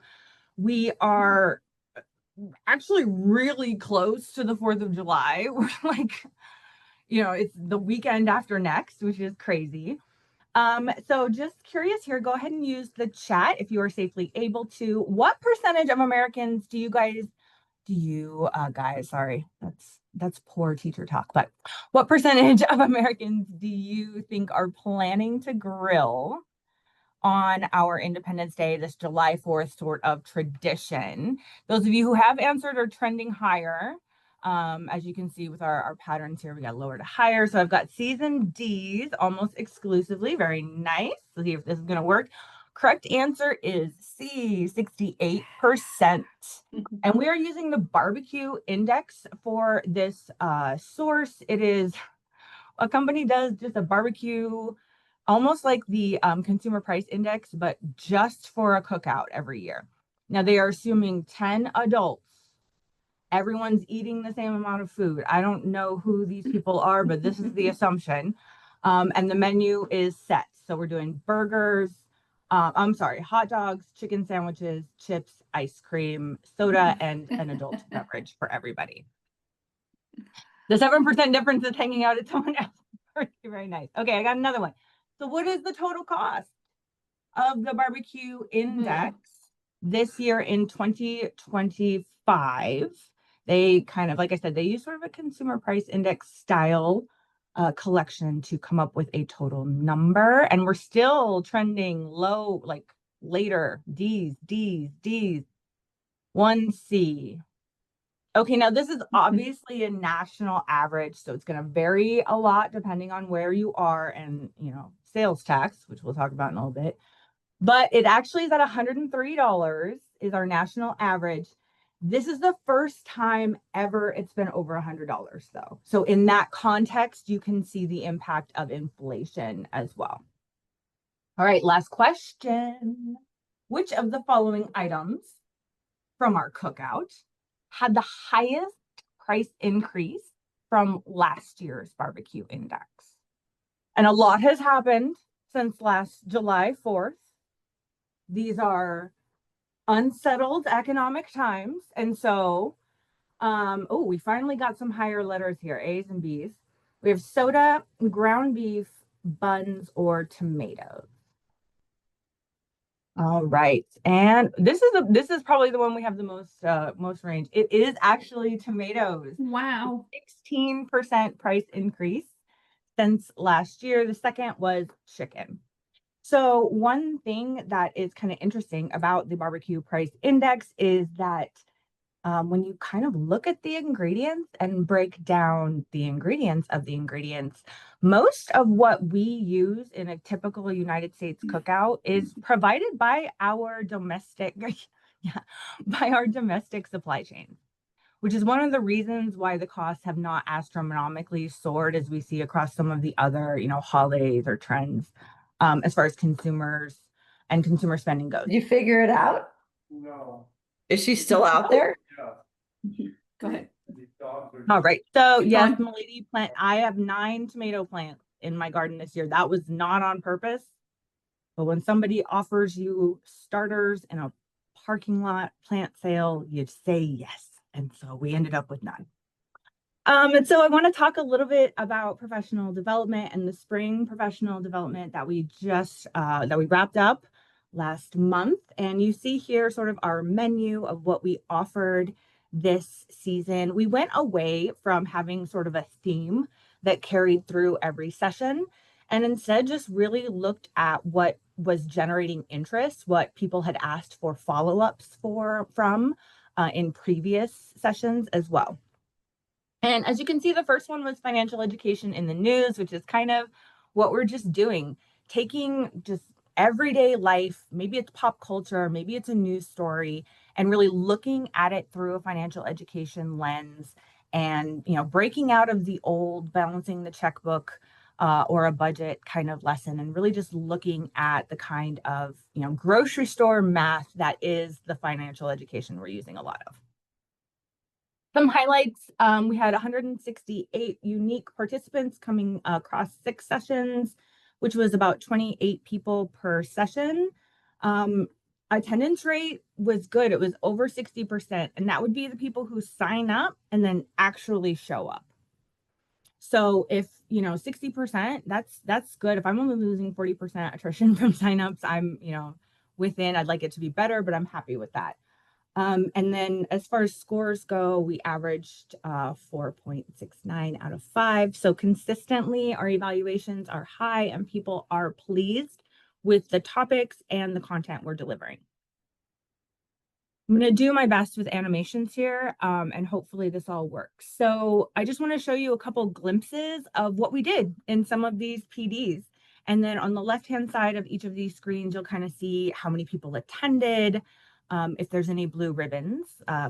We are actually really close to the 4th of July. We're like, it's the weekend after next, which is crazy. So just curious here, go ahead and use the chat if you are safely able to. What percentage of Americans do you guys, sorry, that's poor teacher talk, but what percentage of Americans do you think are planning to grill on our Independence Day, this July 4th sort of tradition? Those of you who have answered are trending higher. As you can see with our patterns here, we got lower to higher. So I've got C's and D's almost exclusively. Very nice. Let's see if this is going to work. Correct answer is C, 68%. And we are using the barbecue index for this source. It is a company does just a barbecue, almost like the consumer price index, but just for a cookout every year. Now they are assuming 10 adults. Everyone's eating the same amount of food. I don't know who these people are, but this is the assumption. And the menu is set. So we're doing burgers, hot dogs, chicken sandwiches, chips, ice cream, soda, and an adult beverage for everybody. The 7% difference is hanging out at someone else. Very, very nice. Okay, I got another one. So what is the total cost of the barbecue index This year in 2025, they kind of, like I said, they use sort of a consumer price index style collection to come up with a total number. And we're still trending low, like later, D's, 1C. Okay, now this is obviously a national average, so it's going to vary a lot depending on where you are and, sales tax, which we'll talk about in a little bit. But it actually is at $103 is our national average. This is the first time ever it's been over $100 though. So in that context, you can see the impact of inflation as well. All right, last question. Which of the following items from our cookout had the highest price increase from last year's barbecue index? And a lot has happened since last July 4th. These are unsettled economic times. And so, we finally got some higher letters here, A's and B's. We have soda, ground beef, buns, or tomatoes. All right. And this is probably the one we have the most range. It is actually tomatoes.
Wow.
16% price increase since last year. The second was chicken. So one thing that is kind of interesting about the barbecue price index is that when you kind of look at the ingredients and break down the ingredients of the ingredients, most of what we use in a typical United States cookout is provided by our domestic, by our domestic supply chain, which is one of the reasons why the costs have not astronomically soared as we see across some of the other, holidays or trends, as far as consumers and consumer spending goes.
Did you figure it out?
No.
Is she still out there?
Yeah.
Go ahead.
All right. So
Keep
yes,
going.
Milady plant. I have 9 tomato plants in my garden this year. That was not on purpose. But when somebody offers you starters in a parking lot plant sale, you say yes. And so we ended up with 9. And so I want to talk a little bit about professional development and the spring professional development that we just that we wrapped up last month. And you see here sort of our menu of what we offered this season. We went away from having sort of a theme that carried through every session and instead just really looked at what was generating interest, what people had asked for follow-ups from in previous sessions as well. And as you can see, the first one was financial education in the news, which is kind of what we're just doing, taking just everyday life, maybe it's pop culture, maybe it's a news story, and really looking at it through a financial education lens and, breaking out of the old balancing the checkbook or a budget kind of lesson and really just looking at the kind of, grocery store math that is the financial education we're using a lot of. Some highlights, we had 168 unique participants coming across 6 sessions, which was about 28 people per session. Attendance rate was good. It was over 60%, and that would be the people who sign up and then actually show up. So if, 60%, that's good. If I'm only losing 40% attrition from signups, I'm, within, I'd like it to be better, but I'm happy with that. And then as far as scores go, we averaged 4.69 out of 5. So consistently, our evaluations are high and people are pleased with the topics and the content we're delivering. I'm going to do my best with animations here, and hopefully this all works. So I just want to show you a couple glimpses of what we did in some of these PDs. And then on the left-hand side of each of these screens, you'll kind of see how many people attended, if there's any blue ribbons.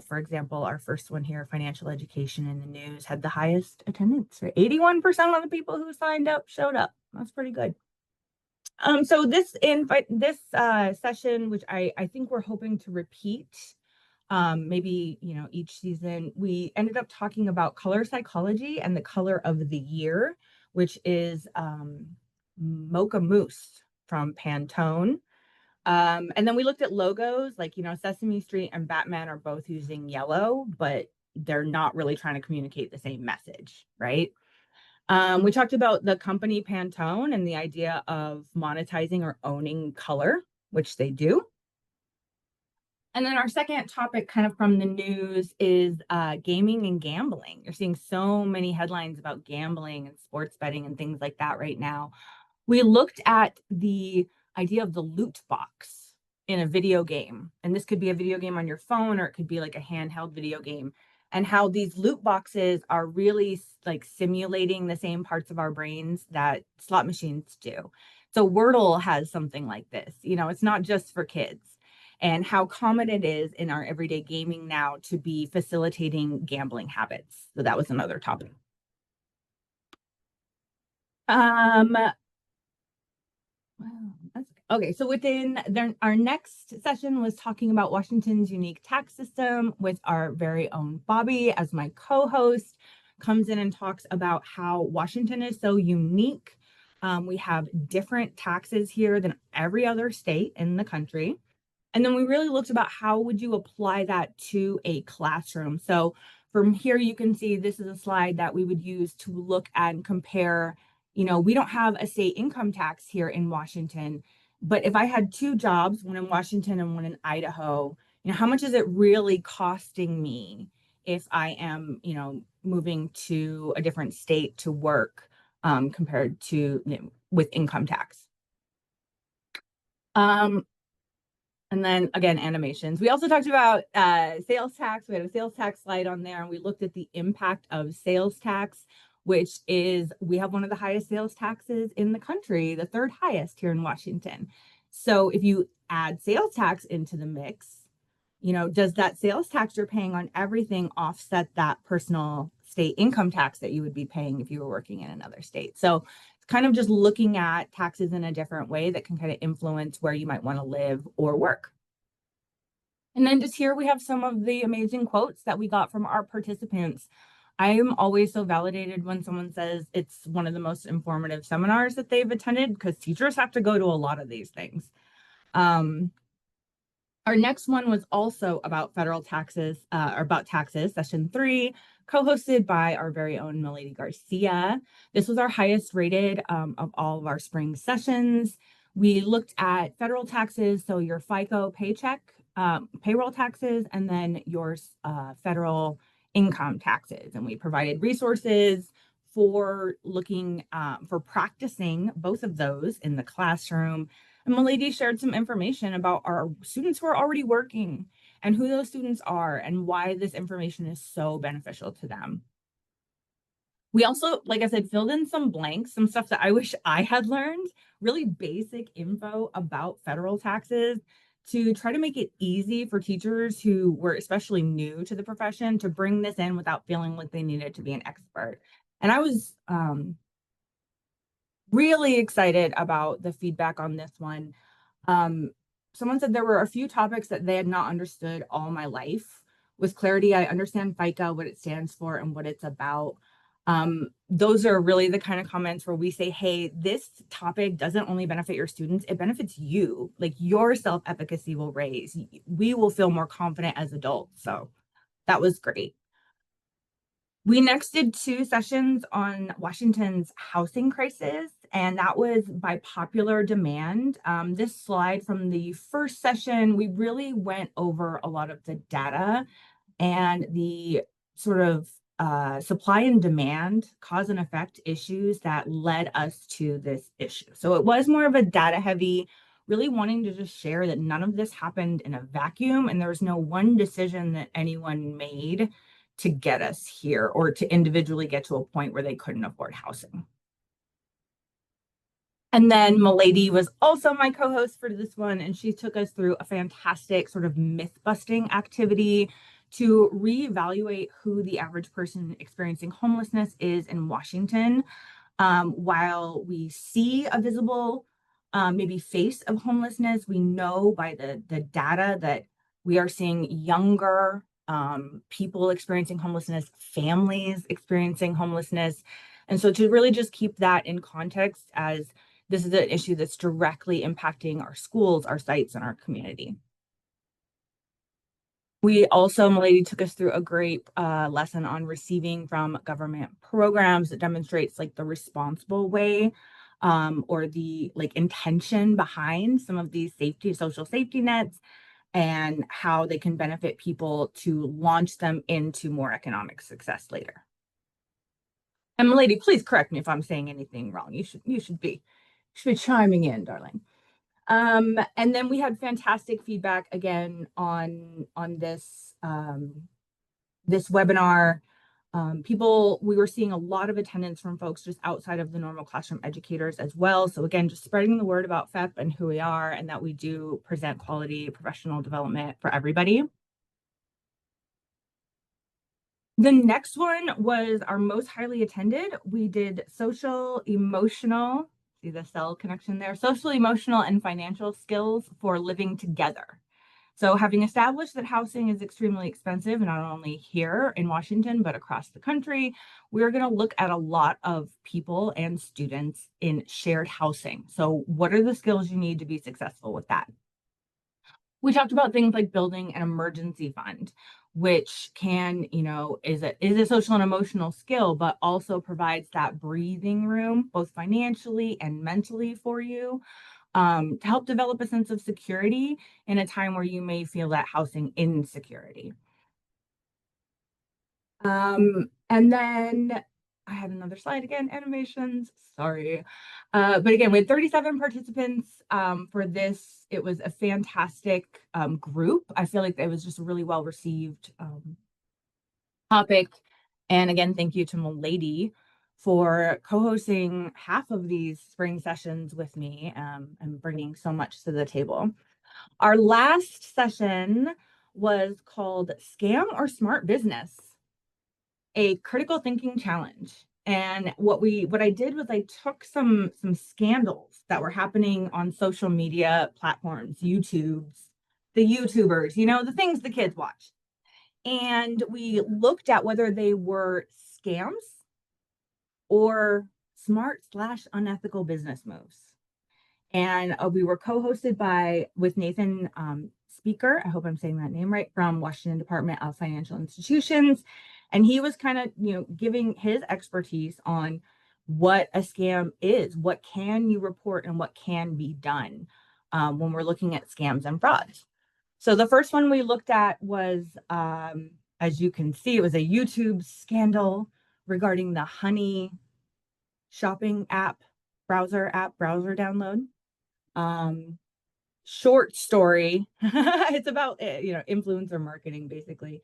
For example, our first one here, financial education in the news, had the highest attendance rate. 81% of the people who signed up showed up. That's pretty good. So this session, which I think we're hoping to repeat, maybe each season, we ended up talking about color psychology and the color of the year, which is Mocha Mousse from Pantone. And then we looked at logos, like, Sesame Street and Batman are both using yellow, but they're not really trying to communicate the same message, right? We talked about the company Pantone and the idea of monetizing or owning color, which they do. And then our second topic kind of from the news is gaming and gambling. You're seeing so many headlines about gambling and sports betting and things like that right now. We looked at the idea of the loot box in a video game. And this could be a video game on your phone, or it could be like a handheld video game. And how these loot boxes are really like simulating the same parts of our brains that slot machines do. So Wordle has something like this. You know, it's not just for kids. And how common it is in our everyday gaming now to be facilitating gambling habits. So that was another topic. Okay, so our next session was talking about Washington's unique tax system with our very own Bobby as my co-host, comes in and talks about how Washington is so unique. We have different taxes here than every other state in the country. And then we really looked about how would you apply that to a classroom. So from here, you can see this is a slide that we would use to look at and compare. You know, we don't have a state income tax here in Washington, but if I had two jobs, one in Washington and one in Idaho, you know, how much is it really costing me if I am, you know, moving to a different state to work compared to, you know, with income tax? And then again, animations. We also talked about sales tax. We had a sales tax slide on there, and we looked at the impact of sales tax, which is, we have one of the highest sales taxes in the country, the third highest here in Washington. So if you add sales tax into the mix, you know, does that sales tax you're paying on everything offset that personal state income tax that you would be paying if you were working in another state? So kind of just looking at taxes in a different way that can kind of influence where you might want to live or work. And then just here we have some of the amazing quotes that we got from our participants. I am always so validated when someone says it's one of the most informative seminars that they've attended, because teachers have to go to a lot of these things. Our next one was also about federal taxes, or about taxes, session 3, co-hosted by our very own Milady Garcia. This was our highest rated of all of our spring sessions. We looked at federal taxes, so your FICO paycheck, payroll taxes, and then your federal income taxes. And we provided resources for looking for practicing both of those in the classroom. And Milady shared some information about our students who are already working and who those students are and why this information is so beneficial to them. We also, like I said, filled in some blanks, some stuff that I wish I had learned, really basic info about federal taxes to try to make it easy for teachers who were especially new to the profession to bring this in without feeling like they needed to be an expert. And I was really excited about the feedback on this one. Someone said there were a few topics that they had not understood all my life. With clarity, I understand FICA, what it stands for and what it's about. Those are really the kind of comments where we say, hey, this topic doesn't only benefit your students, it benefits you. Like, your self-efficacy will raise. We will feel more confident as adults. So that was great. We next did 2 sessions on Washington's housing crisis, and that was by popular demand. This slide from the first session, we really went over a lot of the data and the sort of supply and demand, cause and effect issues that led us to this issue. So it was more of a data heavy, really wanting to just share that none of this happened in a vacuum, and there was no one decision that anyone made to get us here or to individually get to a point where they couldn't afford housing. And then Milady was also my co-host for this one, and she took us through a fantastic sort of myth-busting activity to reevaluate who the average person experiencing homelessness is in Washington. While we see a visible maybe face of homelessness, we know by the data that we are seeing younger people experiencing homelessness, families experiencing homelessness. And so to really just keep that in context, as this is an issue that's directly impacting our schools, our sites, and our community. We also, Milady took us through a great lesson on receiving from government programs that demonstrates like the responsible way or the like intention behind some of these social safety nets. and how they can benefit people to launch them into more economic success later. And Milady, please correct me if I'm saying anything wrong. You should be chiming in, darling. And then we had fantastic feedback again on this this webinar. We were seeing a lot of attendance from folks just outside of the normal classroom educators as well. So again, just spreading the word about FEPPP and who we are, and that we do present quality professional development for everybody. The next one was our most highly attended. We did social, emotional, see the cell connection there, social, emotional, and financial skills for living together. So having established that housing is extremely expensive, not only here in Washington, but across the country, we're going to look at a lot of people and students in shared housing. So what are the skills you need to be successful with that? We talked about things like building an emergency fund, which can, is a social and emotional skill, but also provides that breathing room, both financially and mentally for you, to help develop a sense of security in a time where you may feel that housing insecurity. And then I had another slide again, animations, sorry. But again, we had 37 participants for this. It was a fantastic group. I feel like it was just a really well received topic. And again, thank you to Milady for co-hosting half of these spring sessions with me and bringing so much to the table. Our last session was called Scam or Smart Business, a critical thinking challenge. And what I did was I took some scandals that were happening on social media platforms, the YouTubers, the things the kids watch. And we looked at whether they were scams or smart/unethical business moves. And we were co-hosted with Nathan Speaker, I hope I'm saying that name right, from Washington Department of Financial Institutions. And he was kind of, giving his expertise on what a scam is, what can you report and what can be done when we're looking at scams and frauds. So the first one we looked at was, as you can see, it was a YouTube scandal regarding the Honey shopping browser download. Short story. It's about, influencer marketing, basically.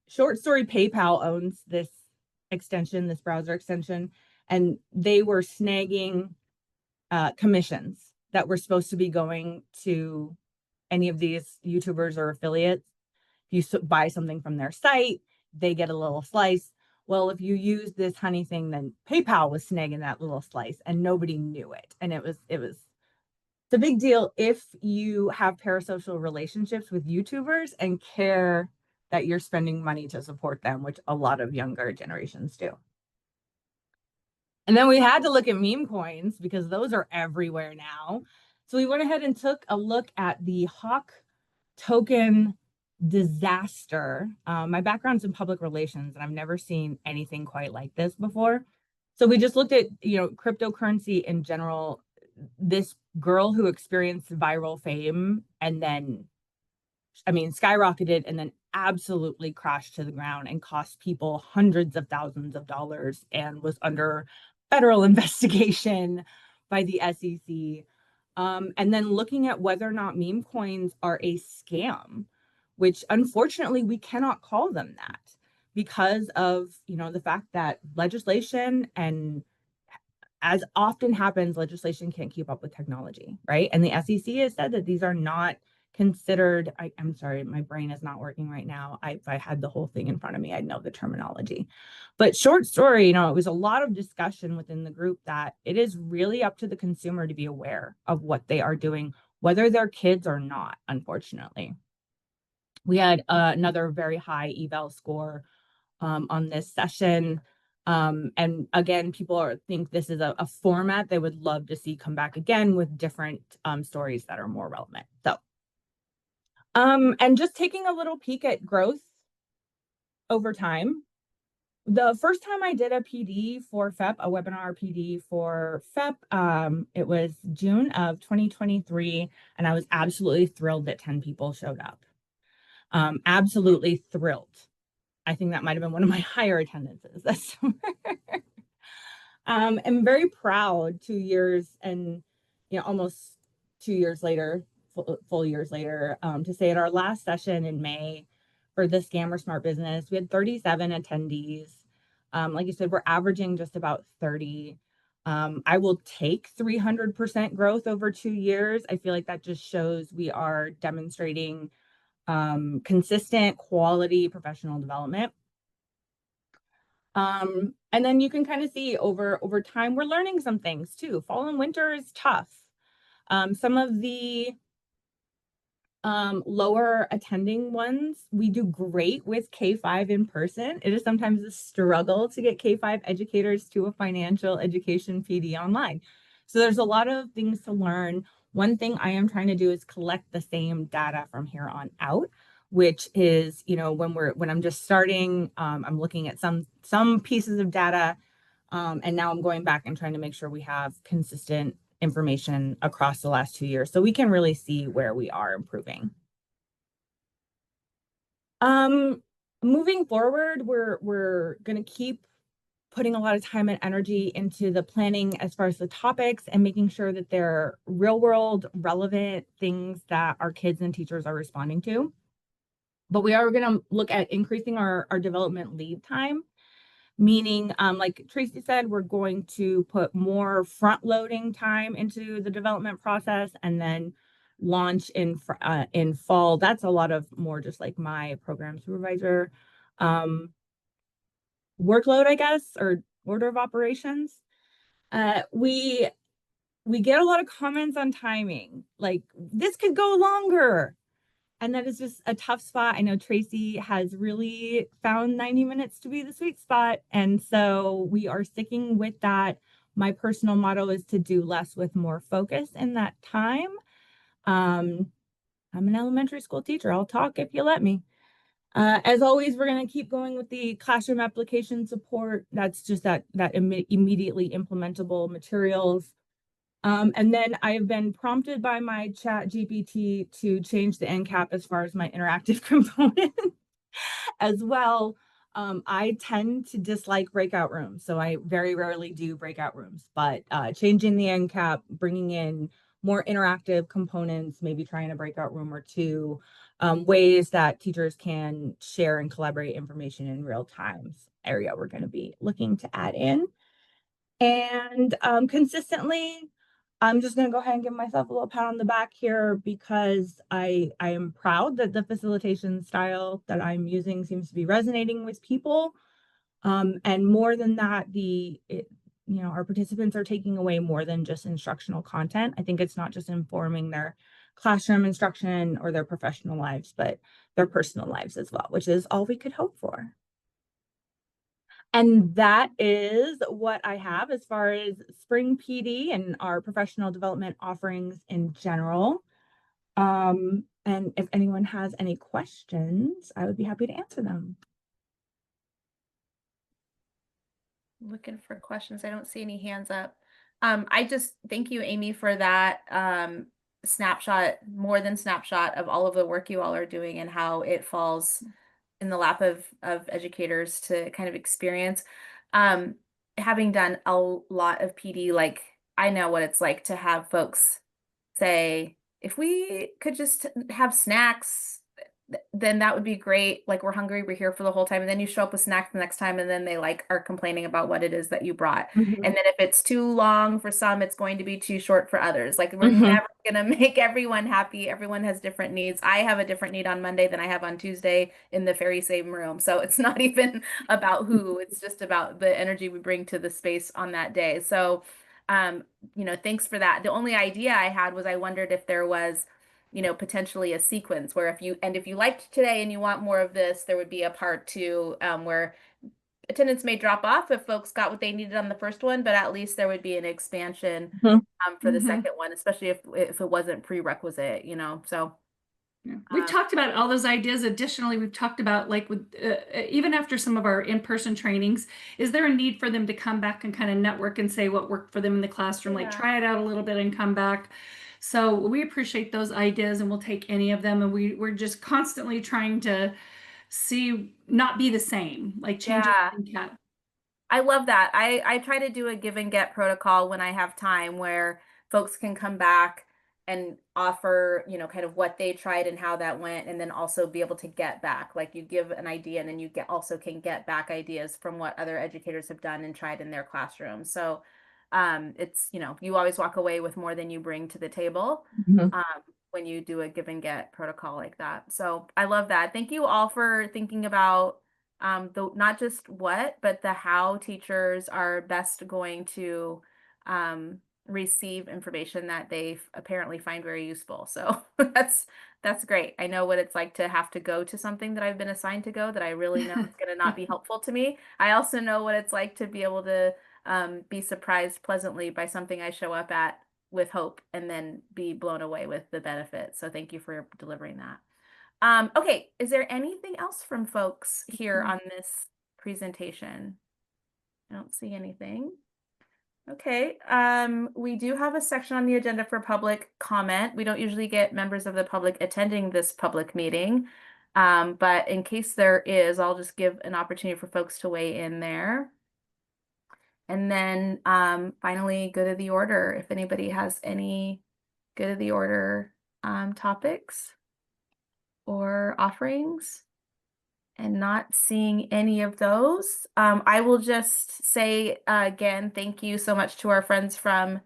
Short story, PayPal owns this browser extension, and they were snagging commissions that were supposed to be going to any of these YouTubers or affiliates. If you buy something from their site, they get a little slice. Well, if you use this Honey thing, then PayPal was snagging that little slice and nobody knew it. And it's a big deal if you have parasocial relationships with YouTubers and care that you're spending money to support them, which a lot of younger generations do. And then we had to look at meme coins because those are everywhere now. So we went ahead and took a look at the Hawk token disaster. My background's in public relations, and I've never seen anything quite like this before. So we just looked at, cryptocurrency in general. This girl who experienced viral fame and then, skyrocketed and then absolutely crashed to the ground and cost people hundreds of thousands of dollars and was under federal investigation by the SEC. And then looking at whether or not meme coins are a scam, which unfortunately we cannot call them that because of, the fact that legislation, and as often happens, legislation can't keep up with technology, right? And the SEC has said that these are not considered, I'm sorry, my brain is not working right now. If I had the whole thing in front of me, I'd know the terminology. But short story, it was a lot of discussion within the group that it is really up to the consumer to be aware of what they are doing, whether they're kids or not, unfortunately. We had another very high eval score on this session. And again, people think this is a format they would love to see come back again with different stories that are more relevant. So, and just taking a little peek at growth over time. The first time I did a PD for FEP, a webinar PD for FEP, it was June of 2023, and I was absolutely thrilled that 10 people showed up. Absolutely thrilled. I think that might have been one of my higher attendances. That's I'm very proud 2 years and almost 2 years later, full years later, to say at our last session in May for the Scammer Smart Business, we had 37 attendees. Like you said, we're averaging just about 30. I will take 300% growth over 2 years. I feel like that just shows we are demonstrating consistent quality professional development. And then you can kind of see over time, we're learning some things too. Fall and winter is tough. Some of the lower attending ones, we do great with K-5 in person. It is sometimes a struggle to get K-5 educators to a financial education PD online. So there's a lot of things to learn. One thing I am trying to do is collect the same data from here on out, which is, when I'm just starting, I'm looking at some pieces of data, and now I'm going back and trying to make sure we have consistent information across the last 2 years so we can really see where we are improving. Moving forward, we're going to keep putting a lot of time and energy into the planning as far as the topics and making sure that they're real world relevant things that our kids and teachers are responding to. But we are going to look at increasing our development lead time, meaning, like Tracy said, we're going to put more front loading time into the development process and then launch in fall. That's a lot of more just like my program supervisor workload, I guess, or order of operations. We get a lot of comments on timing, like this could go longer. And that is just a tough spot. I know Tracy has really found 90 minutes to be the sweet spot. And so we are sticking with that. My personal motto is to do less with more focus in that time. I'm an elementary school teacher. I'll talk if you let me. As always, we're going to keep going with the classroom application support. That's just that immediately implementable materials. And then I've been prompted by my chat GPT to change the end cap as far as my interactive component as well. I tend to dislike breakout rooms, so I very rarely do breakout rooms, but changing the end cap, bringing in more interactive components, maybe trying a breakout room or two, ways that teachers can share and collaborate information in real time area we're going to be looking to add in. And consistently, I'm just going to go ahead and give myself a little pat on the back here because I am proud that the facilitation style that I'm using seems to be resonating with people. And more than that, our participants are taking away more than just instructional content. I think it's not just informing their classroom instruction or their professional lives, but their personal lives as well, which is all we could hope for. And that is what I have as far as spring PD and our professional development offerings in general. And if anyone has any questions, I would be happy to answer them.
Looking for questions. I don't see any hands up. I just thank you, Amy, for that snapshot, more than snapshot of all of the work you all are doing and how it falls in the lap of educators to kind of experience. Having done a lot of PD, like I know what it's like to have folks say, if we could just have snacks, then that would be great. Like we're hungry, we're here for the whole time. And then you show up with snacks the next time and then they like are complaining about what it is that you brought.
Mm-hmm.
And then if it's too long for some, it's going to be too short for others. Like we're
Mm-hmm.
never going to make everyone happy. Everyone has different needs. I have a different need on Monday than I have on Tuesday in the very same room. So it's not even about who, it's just about the energy we bring to the space on that day. So, thanks for that. The only idea I had was I wondered if there was potentially a sequence where if you liked today and you want more of this, there would be a part two where attendance may drop off if folks got what they needed on the first one, but at least there would be an expansion for the second one, especially if it wasn't prerequisite, so.
Yeah. We've talked about all those ideas. Additionally, we've talked about like with even after some of our in-person trainings, is there a need for them to come back and kind of network and say what worked for them in the classroom, like
Yeah.
try it out a little bit and come back. So we appreciate those ideas and we'll take any of them. And we're just constantly trying to see not be the same, like change
Yeah.
it.
I love that. I try to do a give and get protocol when I have time where folks can come back and offer, you know, kind of what they tried and how that went, and then also be able to get back. Like you give an idea and then you get also can get back ideas from what other educators have done and tried in their classroom. So it's, you know, you always walk away with more than you bring to the table.
Mhm.
When you do a give and get protocol like that. So I love that. Thank you all for thinking about the not just what, but the how teachers are best going to receive information that they apparently find very useful. So that's great. I know what it's like to have to go to something that I've been assigned to go that I really know is going to not be helpful to me. I also know what it's like to be able to be surprised pleasantly by something I show up at with hope and then be blown away with the benefit. So thank you for delivering that. Okay, is there anything else from folks here on this presentation? I don't see anything. Okay, we do have a section on the agenda for public comment. We don't usually get members of the public attending this public meeting, but in case there is, I'll just give an opportunity for folks to weigh in there. And then finally, good of the order, if anybody has any good of the order topics or offerings. And not seeing any of those. I will just say again, thank you so much to our friends from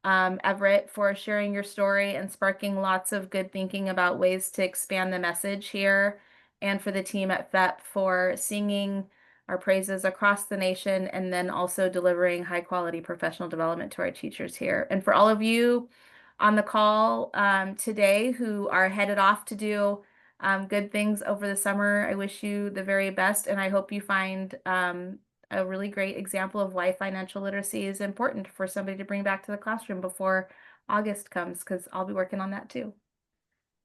Everett for sharing your story and sparking lots of good thinking about ways to expand the message here, and for the team at FEPPP for singing our praises across the nation and then also delivering high quality professional development to our teachers here. And for all of you on the call today who are headed off to do good things over the summer, I wish you the very best, and I hope you find a really great example of why financial literacy is important for somebody to bring back to the classroom before August comes, because I'll be working on that too.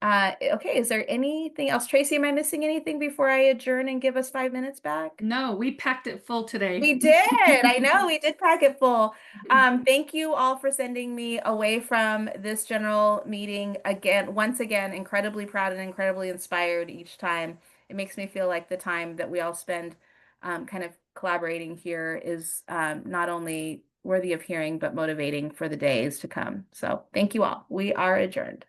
Okay, is there anything else? Tracy, am I missing anything before I adjourn and give us 5 minutes back?
No, we packed it full today.
We did. I know we did pack it full. Thank you all for sending me away from this general meeting again, once again, incredibly proud and incredibly inspired each time. It makes me feel like the time that we all spend kind of collaborating here is not only worthy of hearing, but motivating for the days to come. So thank you all. We are adjourned.